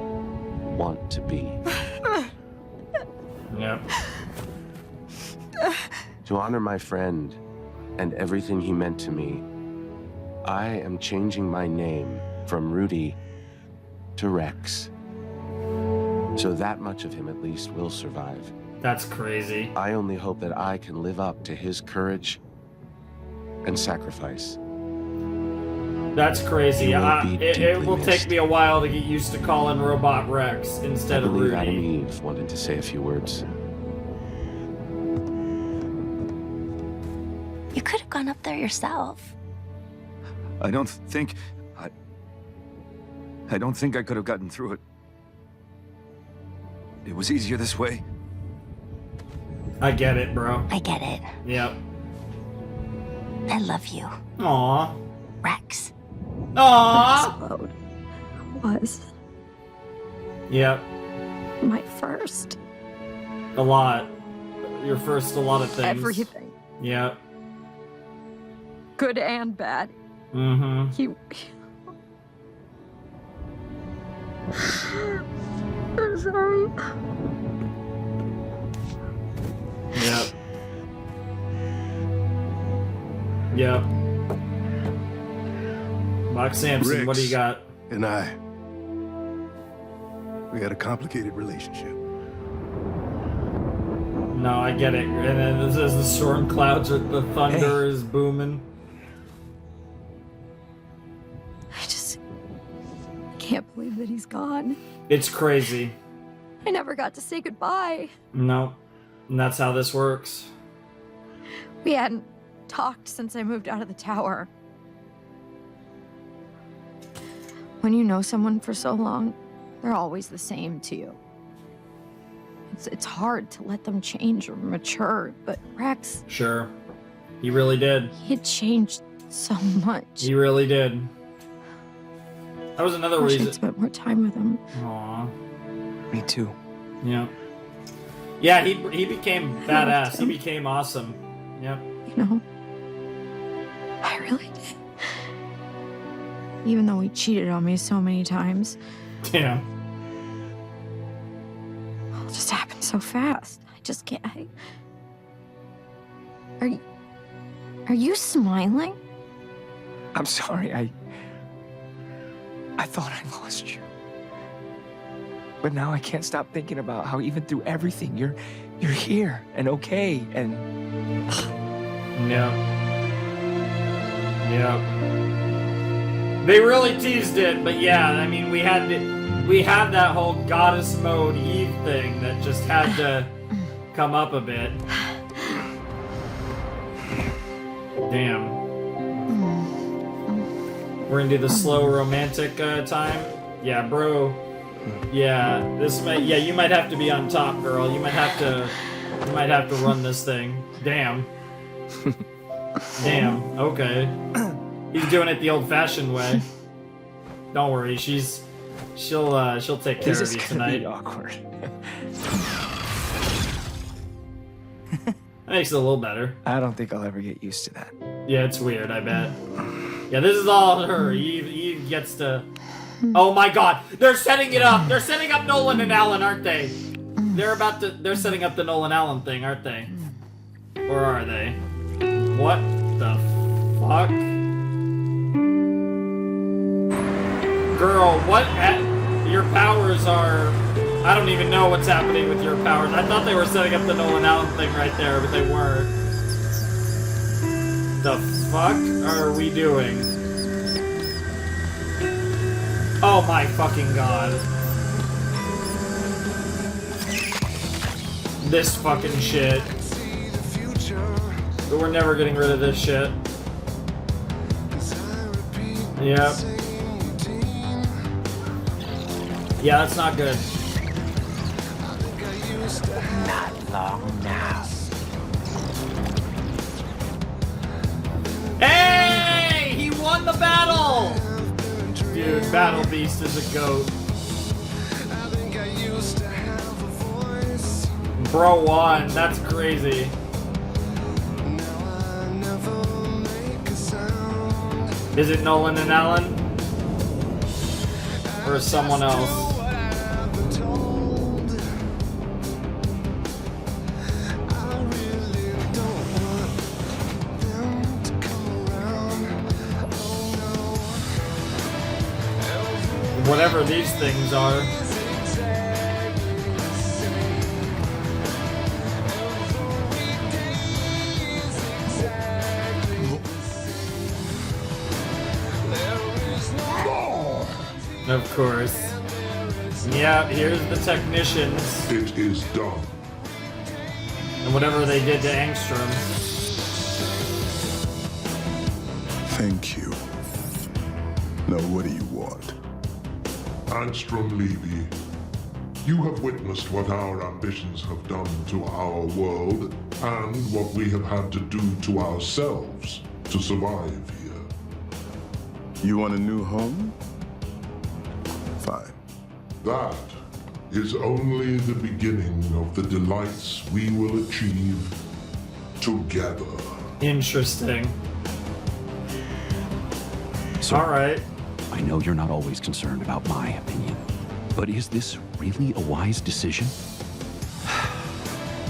want to be. Yep. To honor my friend and everything he meant to me, I am changing my name from Rudy to Rex. So that much of him at least will survive. That's crazy. I only hope that I can live up to his courage and sacrifice. That's crazy. He will be It deeply will missed. take me a while to get used to calling Robot Rex I instead of believe Rudy. Adam Eve wanted to say a few words. You could have gone up there yourself. I don't think I could have gotten through it. It was easier this way. I get it, bro. I get it. Yep. I love you, Aw. Rex. Aw. Explode was Yep. my first. A lot. Your first a lot of things. Everything. Yep. Good and bad. Mm-hmm. He... I'm sorry. Yep. Yep. Mark Sampson, what do you got? And we had a complicated relationship. No, I get it. And then as the storm clouds, the thunder is booming. I just can't believe that he's gone. It's crazy. I never got to say goodbye. No. And that's how this works. We hadn't talked since I moved out of the tower. When you know someone for so long, they're always the same to you. It's hard to let them change or mature, but Rex... Sure. He really did. He had changed so much. He really did. That was another I wish reason. I'd spent more time with him. Aw. Me too. Yeah. Yeah, he became badass. He became awesome. Yep. You know, I really did. Even though he cheated on me so many times. Yeah. It all just happened so fast. I just can't. Are you smiling? I'm sorry, I thought I lost you. But now I can't stop thinking about how even through everything, you're here and okay and... Yeah. Yeah. They really teased it, but yeah, I mean, we had that whole goddess mode Eve thing that just had to come up a bit. Damn. We're gonna do the slow romantic time. Yeah, bro. Yeah, this might. Yeah, you might have to be on top, girl. You might have to run this thing. Damn. Damn. Okay. He's doing it the old-fashioned way. Don't worry, she'll take care of you tonight. Awkward. That makes it a little better. I don't think I'll ever get used to that. Yeah, it's weird. I bet. Yeah, this is all her. Eve gets to Oh my god, they're setting it up. They're setting up Nolan and Alan, aren't they? They're setting up the Nolan Allen thing, aren't they? Or are they? What the fuck? Girl, what your powers are... I don't even know what's happening with your powers. I thought they were setting up the Nolan Allen thing right there, but they weren't. The fuck are we doing? Oh my fucking god. This fucking shit. We're never getting rid of this shit. Yep. Yeah, that's not good. Not long now. Hey! He won the battle! Dude, Battle Beast is a goat. Bro won. That's crazy. Is it Nolan and Alan? Or someone else? Whatever these things are. Of course. Yeah, here's the technicians. It is done. And whatever they did to Angstrom. Thank you. Now what do you want? Angstrom Levy, you have witnessed what our ambitions have done to our world and what we have had to do to ourselves to survive here. You want a new home? Fine. That is only the beginning of the delights we will achieve together. Interesting. So, alright. I know you're not always concerned about my opinion, but is this really a wise decision?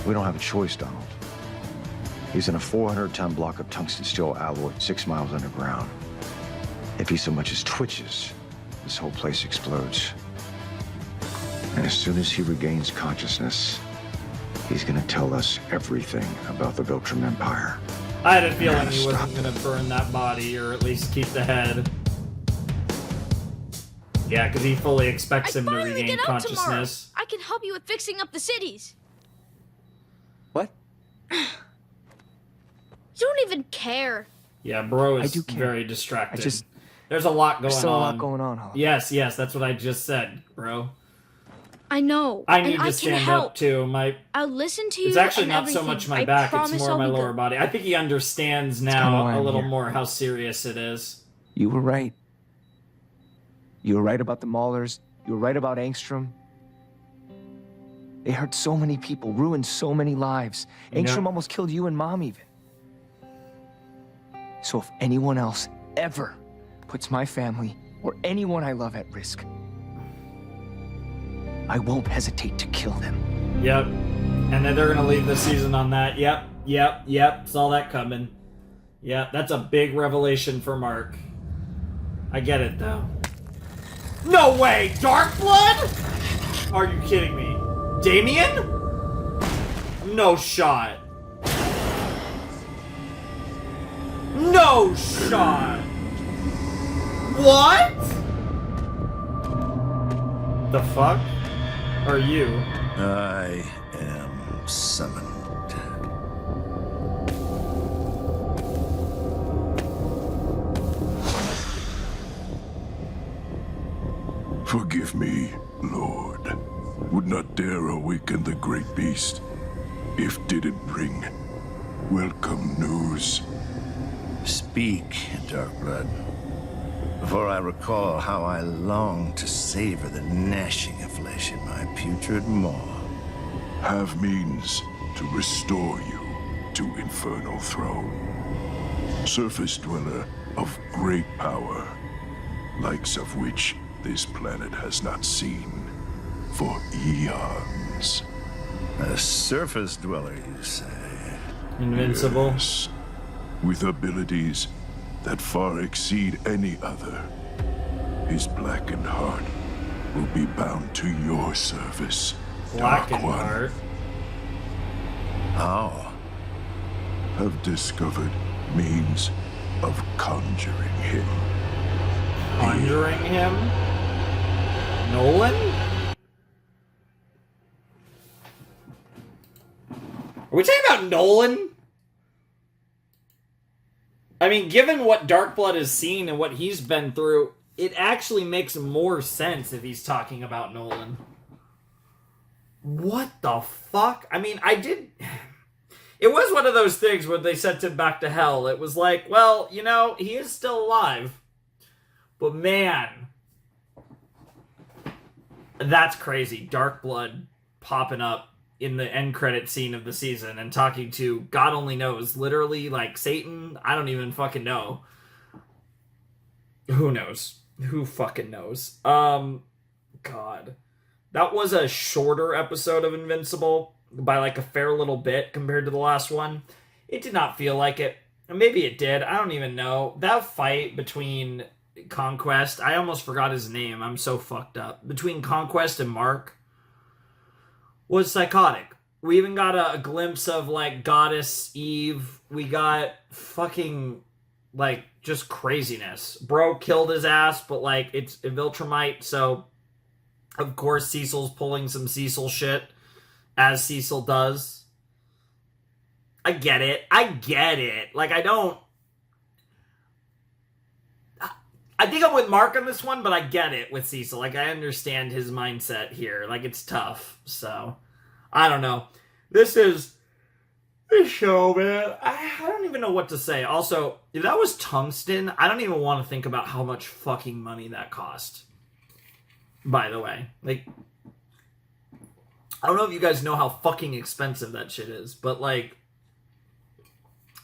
We don't have a choice, Donald. He's in a 400-ton block of tungsten steel alloy 6 miles underground. If he so much as twitches, this whole place explodes. And as soon as he regains consciousness, he's gonna tell us everything about the Viltrum Empire. I had a feeling he wasn't gonna burn that body, or at least keep the head. Yeah, because he fully expects him to regain consciousness. Tomorrow. I can help you with fixing up the cities. What? You don't even care. Yeah, bro is very distracted. There's a lot going on. There's still a lot going on, huh? Yes, that's what I just said, bro. I know. I need to stand up too. I'll listen to you. It's actually not so much my back; it's more my lower body. I think he understands now a little more how serious it is. You were right. You were right about the Maulers. You were right about Angstrom. They hurt so many people, ruined so many lives. Angstrom almost killed you and Mom even. So if anyone else ever puts my family or anyone I love at risk, I won't hesitate to kill them. Yep. And then they're gonna leave the season on that. Yep. Saw that coming. Yeah, that's a big revelation for Mark. I get it though. No way! Dark Blood? Are you kidding me? Damien? No shot. No shot. What? The fuck are you? I am summoned. Forgive me, Lord. Would not dare awaken the great beast, if did it bring welcome news. Speak, Darkblood, before I recall how I long to savor the gnashing of flesh in my putrid maw. Have means to restore you to Infernal Throne. Surface dweller of great power, likes of which this planet has not seen for eons. A surface dweller, you say? Invincible. Yes, with abilities that far exceed any other. His blackened heart will be bound to your service, Blackened Dark One. heart. How? Have discovered means of conjuring him. Conjuring him? Nolan? Are we talking about Nolan? I mean, given what Darkblood has seen and what he's been through, it actually makes more sense if he's talking about Nolan. What the fuck? I mean, it was one of those things where they sent him back to hell. It was like, well, you know, he is still alive. But man, that's crazy. Darkblood popping up in the end credit scene of the season and talking to God only knows, literally like Satan. I don't even fucking know. Who knows? Who fucking knows? God. That was a shorter episode of Invincible by like a fair little bit compared to the last one. It did not feel like it. Maybe it did. I don't even know. That fight between Conquest, I almost forgot his name. I'm so fucked up. Between Conquest and Mark was psychotic. We even got a glimpse of like Goddess Eve. We got fucking like just craziness. Bro killed his ass, but like it's Viltrumite, so of course Cecil's pulling some Cecil shit, as Cecil does. I get it. Like I think I'm with Mark on this one, but I get it with Cecil. Like, I understand his mindset here. Like, it's tough. So, I don't know. This show, man. I don't even know what to say. Also, if that was tungsten, I don't even want to think about how much fucking money that cost. By the way. Like, I don't know if you guys know how fucking expensive that shit is, but, like,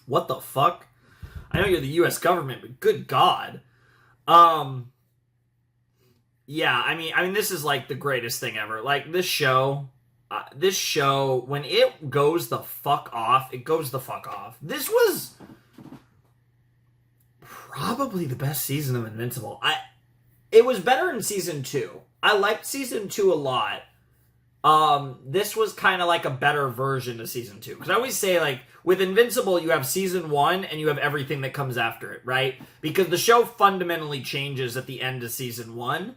what the fuck? I know you're the U.S. government, but good God. Yeah, I mean, this is like the greatest thing ever. Like, this show, when it goes the fuck off, it goes the fuck off. This was probably the best season of Invincible. It was better in season 2. I liked season 2 a lot. This was kind of like a better version of season 2. Because I always say, like, with Invincible, you have season 1 and you have everything that comes after it, right? Because the show fundamentally changes at the end of season 1.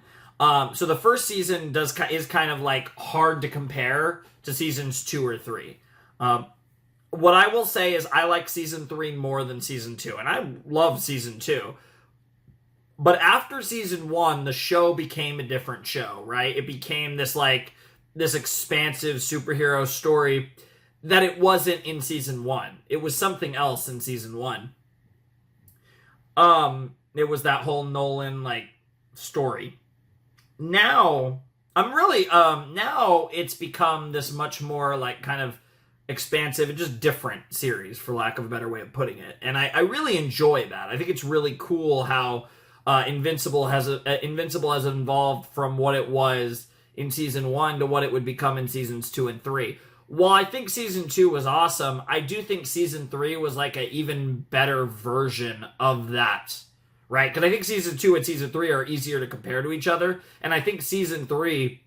So the first season is kind of like hard to compare to seasons 2 or 3. What I will say is I like season 3 more than season 2. And I love season 2. But after season 1, the show became a different show, right? It became this expansive superhero story that it wasn't in season 1. It was something else in season 1. It was that whole Nolan, like, story. Now, now it's become this much more, like, kind of expansive and just different series, for lack of a better way of putting it. And I really enjoy that. I think it's really cool how Invincible has evolved from what it was in season 1 to what it would become in seasons 2 and 3. While I think season 2 was awesome, I do think season 3 was like an even better version of that, right? Because I think season 2 and season 3 are easier to compare to each other, and I think season 3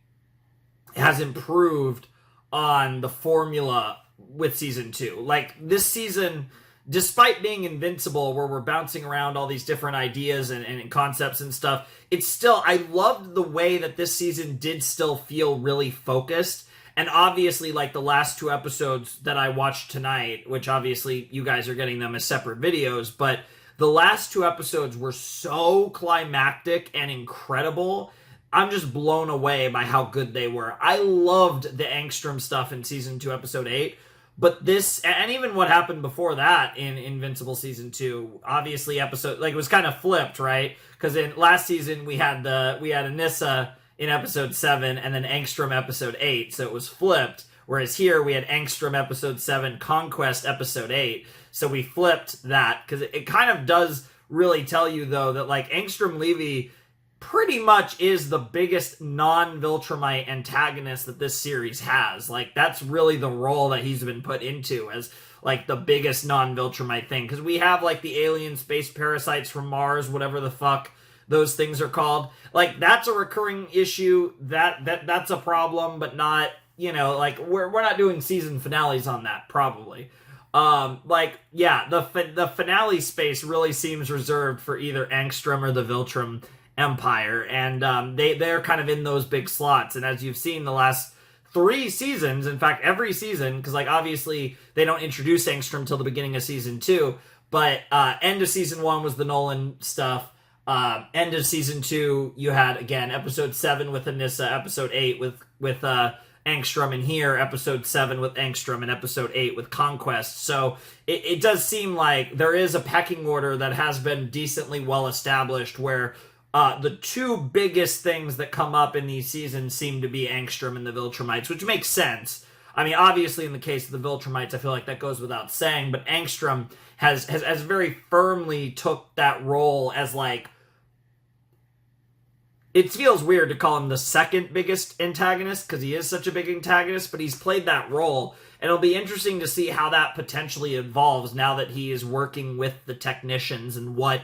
has improved on the formula with season 2. Like, this season, despite being Invincible, where we're bouncing around all these different ideas and concepts and stuff, it's still, I loved the way that this season did still feel really focused. And obviously, like, the last 2 episodes that I watched tonight, which obviously you guys are getting them as separate videos, but the last 2 episodes were so climactic and incredible. I'm just blown away by how good they were. I loved the Angstrom stuff in season 2, episode 8. But this, and even what happened before that in Invincible season 2, obviously it was kind of flipped, right? Because in last season we had Anissa in episode 7 and then Angstrom episode 8, so it was flipped. Whereas here we had Angstrom episode 7, Conquest episode 8, so we flipped that because it kind of does really tell you though that like Angstrom Levy pretty much is the biggest non-Viltrumite antagonist that this series has. Like, that's really the role that he's been put into as, like, the biggest non-Viltrumite thing. Because we have, like, the alien space parasites from Mars, whatever the fuck those things are called. Like, that's a recurring issue. That's a problem, but not, you know, like, we're not doing season finales on that, probably. Like, yeah, the finale space really seems reserved for either Angstrom or the Viltrum Empire, and they're kind of in those big slots. And as you've seen the last 3 seasons, in fact every season, because like obviously they don't introduce Angstrom till the beginning of season 2, but end of season 1 was the Nolan stuff. End of season 2 you had again episode 7 with Anissa, episode 8 with Angstrom, and here episode 7 with Angstrom, and episode 8 with Conquest. So it does seem like there is a pecking order that has been decently well established, where the 2 biggest things that come up in these seasons seem to be Angstrom and the Viltrumites, which makes sense. I mean, obviously in the case of the Viltrumites, I feel like that goes without saying, but Angstrom has very firmly took that role as, like, it feels weird to call him the second biggest antagonist because he is such a big antagonist, but he's played that role. And it'll be interesting to see how that potentially evolves now that he is working with the technicians and what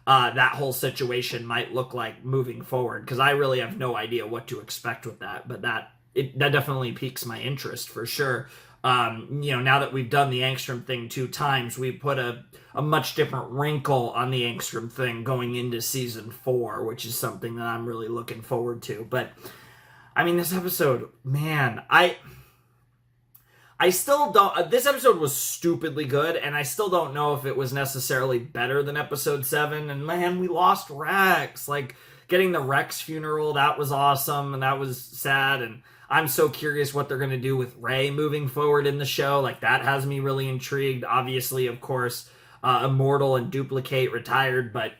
that whole situation might look like moving forward. Because I really have no idea what to expect with that, but that definitely piques my interest for sure. You know, now that we've done the Angstrom thing 2 times, we put a much different wrinkle on the Angstrom thing going into season 4, which is something that I'm really looking forward to. But I mean, this episode, man, I still don't, this episode was stupidly good, and I still don't know if it was necessarily better than episode 7. And man, we lost Rex. Like, getting the Rex funeral, that was awesome, and that was sad, and I'm so curious what they're going to do with Rey moving forward in the show. Like, that has me really intrigued. Obviously, of course, Immortal and Duplicate retired, but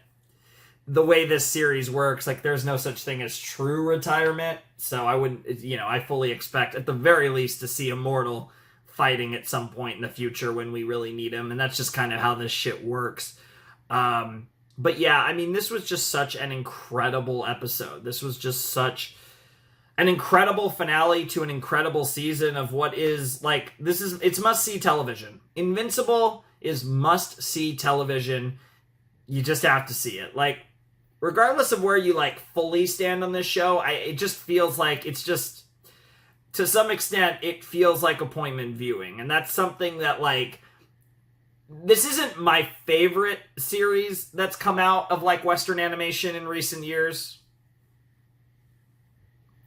the way this series works, like, there's no such thing as true retirement, so I wouldn't, you know, I fully expect, at the very least, to see Immortal fighting at some point in the future when we really need him, and that's just kind of how this shit works. But yeah, I mean, this was just such an incredible episode. This was just such an incredible finale to an incredible season of what is, like, it's must-see television. Invincible is must-see television. You just have to see it. Like, regardless of where you, like, fully stand on this show, it just feels like it's just, to some extent, it feels like appointment viewing. And that's something that, like, this isn't my favorite series that's come out of, like, Western animation in recent years.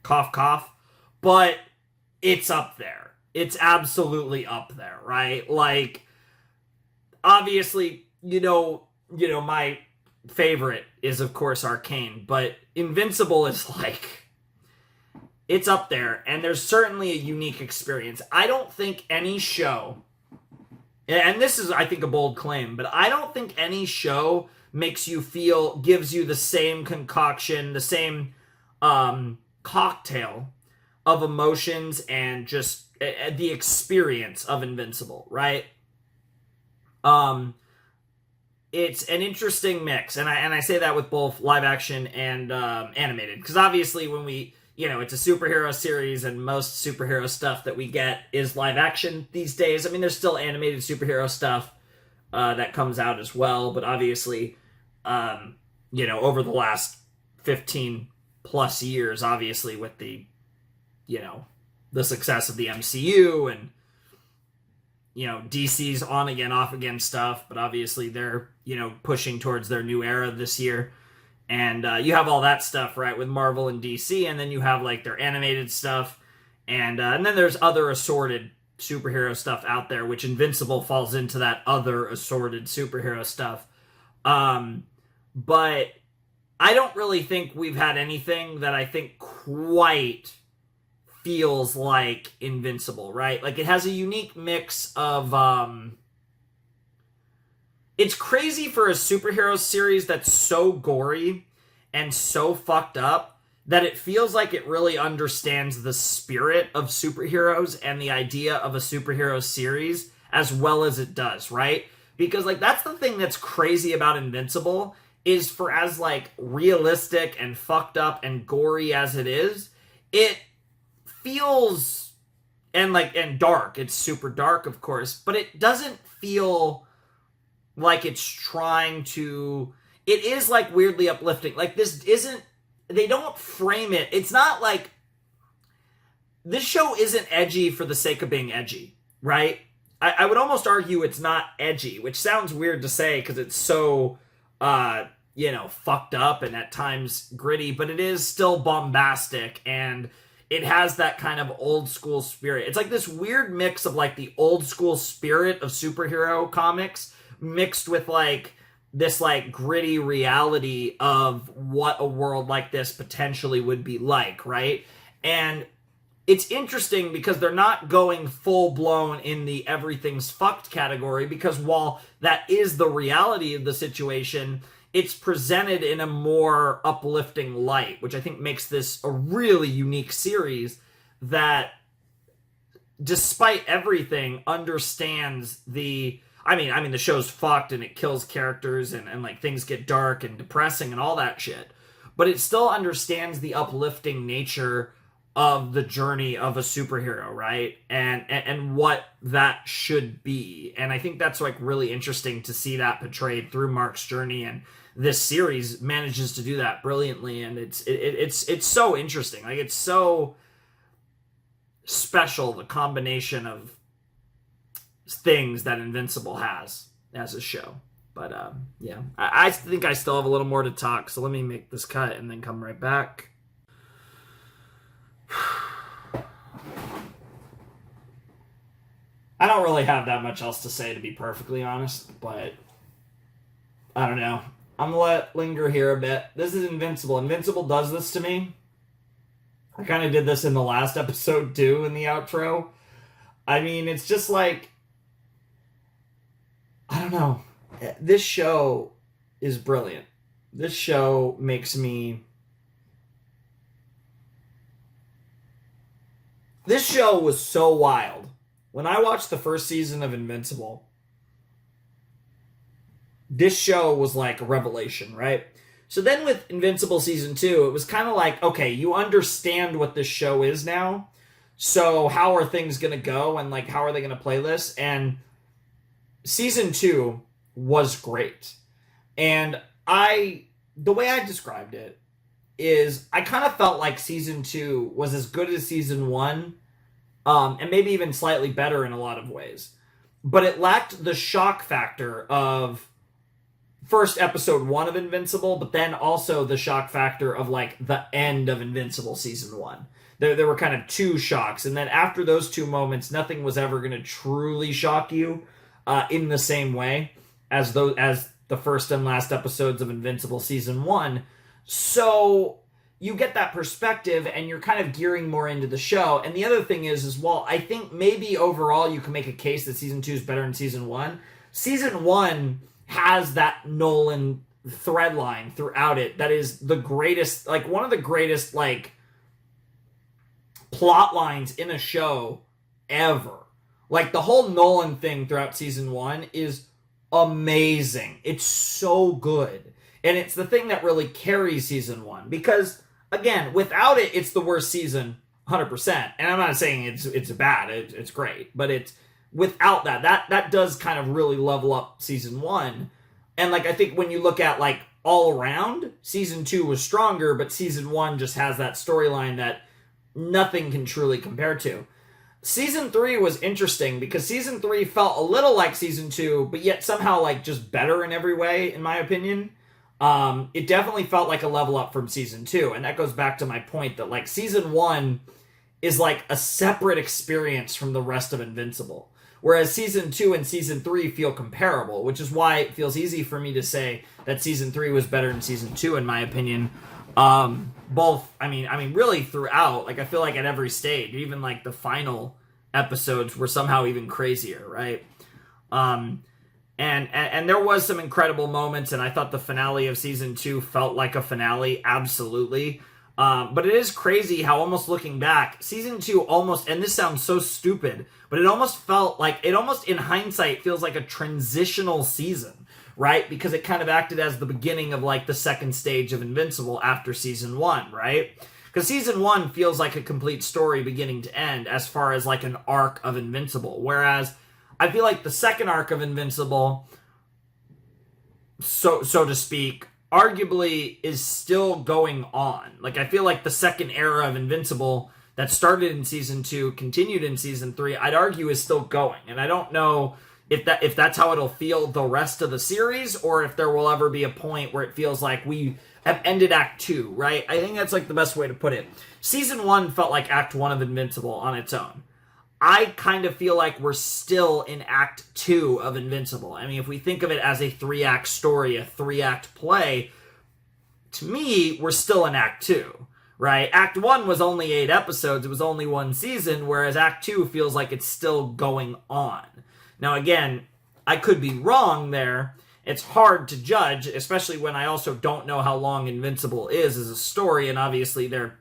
Cough, cough. But it's up there. It's absolutely up there, right? Like, obviously, you know, my favorite is, of course, Arcane, but Invincible is, like, it's up there, and there's certainly a unique experience. I don't think any show, and this is, I think, a bold claim, but I don't think any show gives you the same concoction, the same cocktail of emotions and just the experience of Invincible, right? It's an interesting mix, and I say that with both live action and animated, because obviously when we, you know, it's a superhero series, and most superhero stuff that we get is live action these days. I mean, there's still animated superhero stuff that comes out as well, but obviously, you know, over the last 15 plus years, obviously with the, you know, the success of the MCU and, you know, DC's on again, off again stuff, but obviously they're, you know, pushing towards their new era this year. And you have all that stuff, right, with Marvel and DC, and then you have, like, their animated stuff, and then there's other assorted superhero stuff out there, which Invincible falls into that other assorted superhero stuff. But I don't really think we've had anything that I think quite feels like Invincible, right? Like, it has a unique mix of, it's crazy for a superhero series that's so gory and so fucked up that it feels like it really understands the spirit of superheroes and the idea of a superhero series as well as it does, right? Because, like, that's the thing that's crazy about Invincible, is for as like realistic and fucked up and gory as it is, it feels and dark. It's super dark, of course, but it doesn't feel like it's trying to. It is like weirdly uplifting. Like this isn't. They don't frame it. It's not like this show isn't edgy for the sake of being edgy, right? I would almost argue it's not edgy, which sounds weird to say because it's so fucked up and at times gritty, but it is still bombastic and it has that kind of old school spirit. It's like this weird mix of like the old school spirit of superhero comics mixed with like this like gritty reality of what a world like this potentially would be like, right? And it's interesting because they're not going full blown in the everything's fucked category, because while that is the reality of the situation, it's presented in a more uplifting light, which I think makes this a really unique series that, despite everything, understands the... I mean, the show's fucked and it kills characters and like things get dark and depressing and all that shit, but it still understands the uplifting nature of the journey of a superhero, right? And what that should be. And I think that's like really interesting to see that portrayed through Mark's journey, and this series manages to do that brilliantly. And it's so interesting. Like, it's so special, the combination of things that Invincible has as a show. But yeah, I think I still have a little more to talk, so let me make this cut and then come right back. I don't really have that much else to say, to be perfectly honest, but I don't know. I'm gonna let it linger here a bit. This is Invincible. Invincible does this to me. I kind of did this in the last episode too, in the outro. I mean, it's just like, I don't know. This show is brilliant. This show makes me... This show was so wild. When I watched the first season of Invincible, this show was like a revelation, right? So then with Invincible Season 2, it was kind of like, okay, you understand what this show is now, so how are things going to go, and like, how are they going to play this? And Season 2 was great. And the way I described it is I kind of felt like Season 2 was as good as Season 1, and maybe even slightly better in a lot of ways. But it lacked the shock factor of first episode 1 of Invincible, but then also the shock factor of like the end of Invincible Season 1. There were kind of two shocks, and then after those two moments, nothing was ever going to truly shock you in the same way as the first and last episodes of Invincible Season 1. So you get that perspective, and you're kind of gearing more into the show. And the other thing is well, I think maybe overall you can make a case that Season 2 is better than Season 1. Season 1 has that Nolan thread line throughout it that is the greatest, like one of the greatest like plot lines in a show ever. Like, the whole Nolan thing throughout Season 1 is amazing. It's so good. And it's the thing that really carries Season 1. Because, again, without it, it's the worst season, 100%. And I'm not saying it's bad. It's great. But it's without that does kind of really level up Season 1. And, like, I think when you look at, like, all around, Season 2 was stronger, but Season 1 just has that storyline that nothing can truly compare to. Season 3 was interesting because Season 3 felt a little like Season 2, but yet somehow like just better in every way, in my opinion. It definitely felt like a level up from Season 2, and that goes back to my point that like Season 1 is like a separate experience from the rest of Invincible, whereas Season 2 and Season 3 feel comparable, which is why it feels easy for me to say that Season 3 was better than Season 2, in my opinion. Both, I mean, really throughout, like, I feel like at every stage, even, like, the final episodes were somehow even crazier, right? And there was some incredible moments, and I thought the finale of Season 2 felt like a finale, absolutely. But it is crazy how, almost looking back, Season 2 almost, and this sounds so stupid, but it almost felt like, it almost, in hindsight, feels like a transitional season right? Because it kind of acted as the beginning of like the second stage of Invincible after season 1, right? Because season 1 feels like a complete story beginning to end as far as like an arc of Invincible. Whereas I feel like the second arc of Invincible, so to speak, arguably is still going on. Like, I feel like the second era of Invincible that started in season 2, continued in season 3, I'd argue is still going. And I don't know if that's how it'll feel the rest of the series, or if there will ever be a point where it feels like we have ended Act 2, right? I think that's like the best way to put it. Season 1 felt like Act 1 of Invincible on its own. I kind of feel like we're still in Act 2 of Invincible. I mean, if we think of it as a 3-act story, a 3-act play, to me, we're still in Act 2, right? Act 1 was only 8 episodes. It was only 1 season, whereas Act 2 feels like it's still going on. Now, again, I could be wrong there. It's hard to judge, especially when I also don't know how long Invincible is as a story, and obviously they're,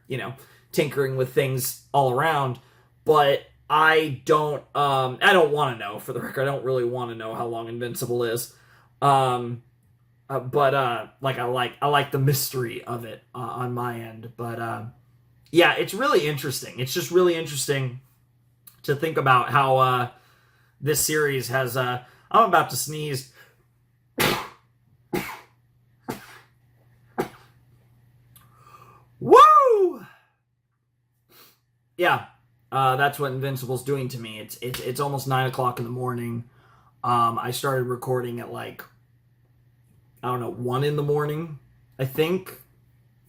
tinkering with things all around, but I don't want to know, for the record. I don't really want to know how long Invincible is. But I like the mystery of it on my end. But yeah, it's really interesting. It's just really interesting to think about how this series has. I'm about to sneeze. Woo! Yeah. That's what Invincible's doing to me. It's almost 9 o'clock in the morning. I started recording at 1 in the morning, I think.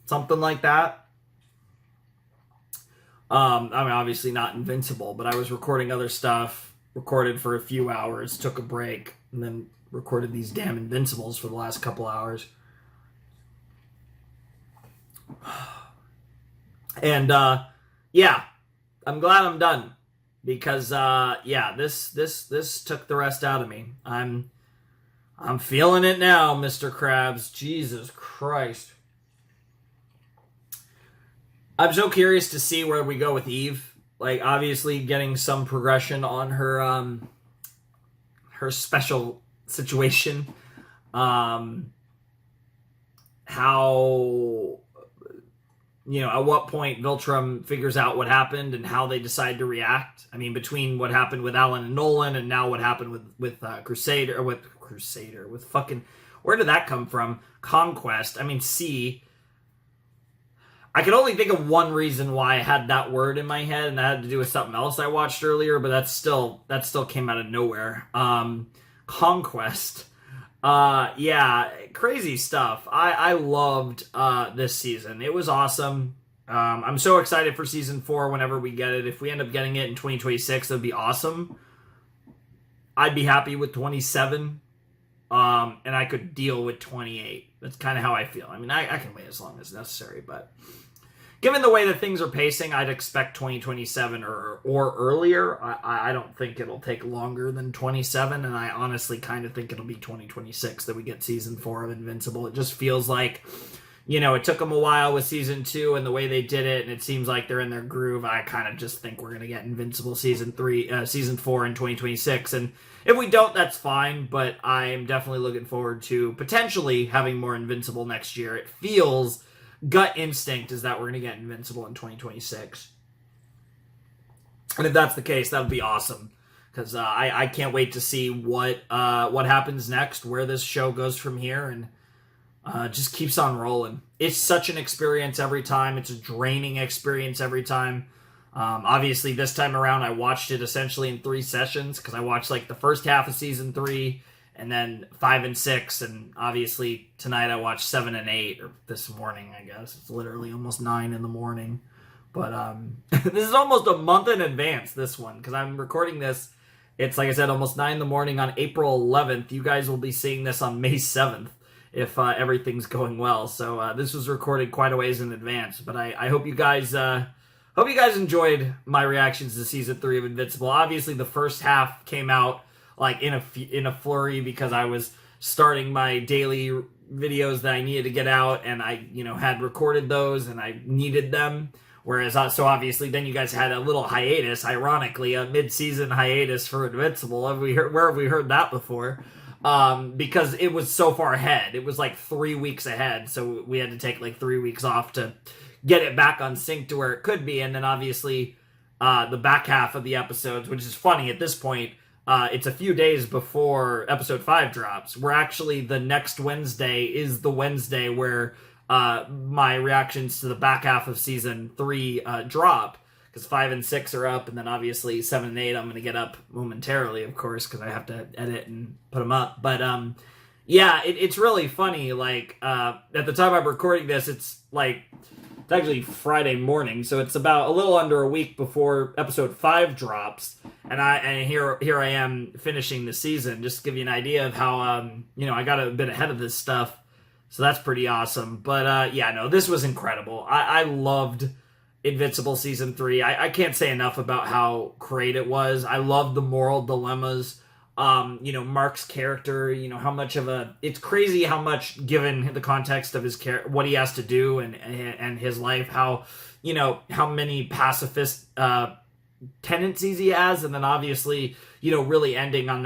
Something like that. I mean, obviously not Invincible, but I was recording other stuff, recorded for a few hours, took a break, and then recorded these damn Invincibles for the last couple hours. And, yeah. I'm glad I'm done, because this took the rest out of me. I'm feeling it now, Mr. Krabs. Jesus Christ. I'm so curious to see where we go with Eve. Like, obviously getting some progression on her special situation. How, at what point Viltrum figures out what happened and how they decide to react. I mean, between what happened with Alan and Nolan and now what happened with Crusader, with fucking, where did that come from? Conquest. I mean, I could only think of one reason why I had that word in my head, and that had to do with something else I watched earlier, but that still came out of nowhere. Conquest. Yeah, crazy stuff. I loved this season. It was awesome. I'm so excited for season 4 whenever we get it. If we end up getting it in 2026, that'd be awesome. I'd be happy with 27. And I could deal with 28. That's kind of how I feel. I mean, I can wait as long as necessary, but given the way that things are pacing, I'd expect 2027 or earlier. I don't think it'll take longer than 27, and I honestly kind of think it'll be 2026 that we get season 4 of Invincible. It just feels like, it took them a while with season 2 and the way they did it, and it seems like they're in their groove. I kind of just think we're going to get Invincible season 4 in 2026, and if we don't, that's fine, but I'm definitely looking forward to potentially having more Invincible next year. It feels, gut instinct is that we're going to get Invincible in 2026. And if that's the case, that would be awesome, because I can't wait to see what happens next, where this show goes from here, and just keeps on rolling. It's such an experience every time. It's a draining experience every time. Obviously, this time around, I watched it essentially in 3 sessions, because I watched the first half of season 3, and then 5 and 6, and obviously tonight I watched 7 and 8, or this morning, I guess. It's literally almost 9 in the morning. But this is almost a month in advance, this one, because I'm recording this. It's, like I said, almost 9 in the morning on April 11th. You guys will be seeing this on May 7th, if everything's going well. So this was recorded quite a ways in advance, but I hope you guys... Hope you guys enjoyed my reactions to season 3 of Invincible. Obviously, the first half came out in a flurry because I was starting my daily videos that I needed to get out, and I had recorded those and I needed them. Whereas, so obviously, then you guys had a little hiatus, ironically, a mid-season hiatus for Invincible. Where have we heard that before? because it was so far ahead. It was like 3 weeks ahead, so we had to take like 3 weeks off to get it back on sync to where it could be. And then obviously the back half of the episodes, which is funny at this point, it's a few days before episode 5 drops. We're actually, the next Wednesday is the Wednesday where my reactions to the back half of season 3 drop, because 5 and 6 are up, and then obviously 7 and 8 I'm going to get up momentarily, of course, because I have to edit and put them up. But yeah, it's really funny. Like at the time I'm recording this, it's actually Friday morning, so it's about a little under a week before episode 5 drops, and here I am finishing the season. Just to give you an idea of how I got a bit ahead of this stuff, so that's pretty awesome. But yeah, no, this was incredible. I loved Invincible season 3. I can't say enough about how great it was. I loved the moral dilemmas. Mark's character, how much of it's crazy how much, given the context of his what he has to do and his life, how many pacifist tendencies he has, and then obviously, really ending on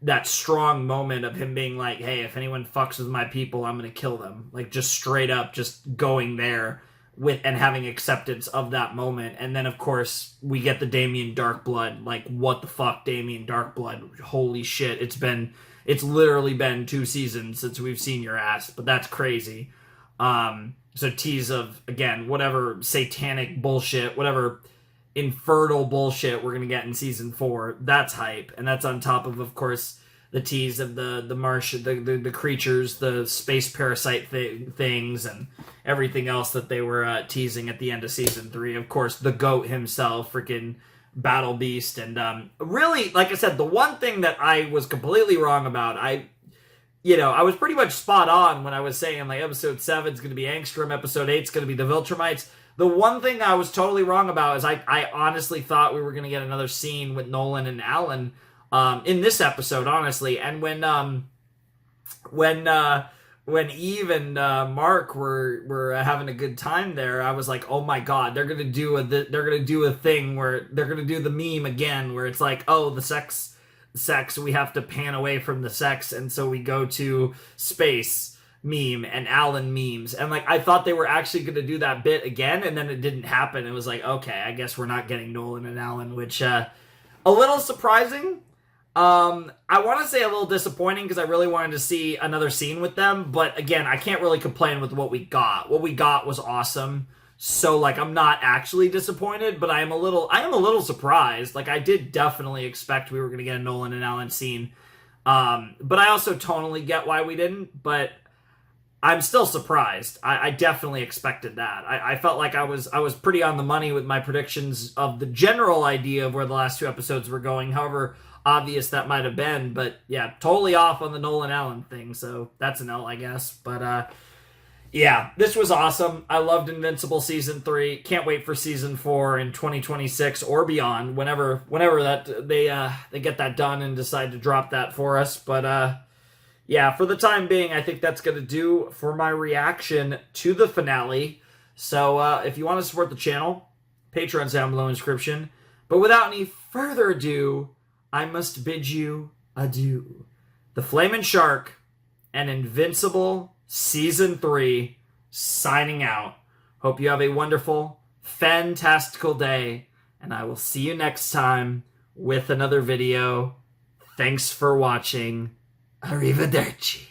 that strong moment of him being like, hey, if anyone fucks with my people, I'm gonna kill them. Like, just straight up, just going there with and having acceptance of that moment. And then of course we get the Damien Darkblood. Like, what the fuck, Damien Darkblood? Holy shit, it's literally been 2 seasons since we've seen your ass, but that's crazy. So tease of, again, whatever satanic bullshit, whatever infernal bullshit we're gonna get in season 4, that's hype. And that's on top of course, the tease of the Martian, the creatures, the space parasite things, and everything else that they were teasing at the end of season 3. Of course, the goat himself, freaking Battle Beast, and really, like I said, the one thing that I was completely wrong about, I was pretty much spot on when I was saying like episode 7 is going to be Angstrom, episode 8 is going to be the Viltrumites. The one thing I was totally wrong about is I honestly thought we were going to get another scene with Nolan and Alan in this episode, honestly. And when Eve and Mark were having a good time there, I was like, oh my god, they're gonna do a thing where they're gonna do the meme again, where it's like, oh, the sex, we have to pan away from the sex, and so we go to space meme and Alan memes, and like I thought they were actually gonna do that bit again, and then it didn't happen. It was like, okay, I guess we're not getting Nolan and Alan, which a little surprising. I want to say a little disappointing because I really wanted to see another scene with them, but again, I can't really complain with what we got. What we got was awesome. So like, I'm not actually disappointed, but I am a little surprised. Like, I did definitely expect we were going to get a Nolan and Alan scene. But I also tonally get why we didn't, but I'm still surprised. I definitely expected that. I felt like I was pretty on the money with my predictions of the general idea of where the last 2 episodes were going. However obvious that might have been, but yeah, totally off on the Nolan Allen thing, so that's an L, I guess. But yeah, this was awesome. I loved Invincible season 3. Can't wait for season 4 in 2026 or beyond, whenever that they get that done and decide to drop that for us. But yeah, for the time being, I think that's gonna do for my reaction to the finale. So if you want to support the channel, Patreon's down below in the description. But without any further ado, I must bid you adieu. The Flamin' Shark and Invincible Season 3 signing out. Hope you have a wonderful, fantastical day, and I will see you next time with another video. Thanks for watching. Arrivederci.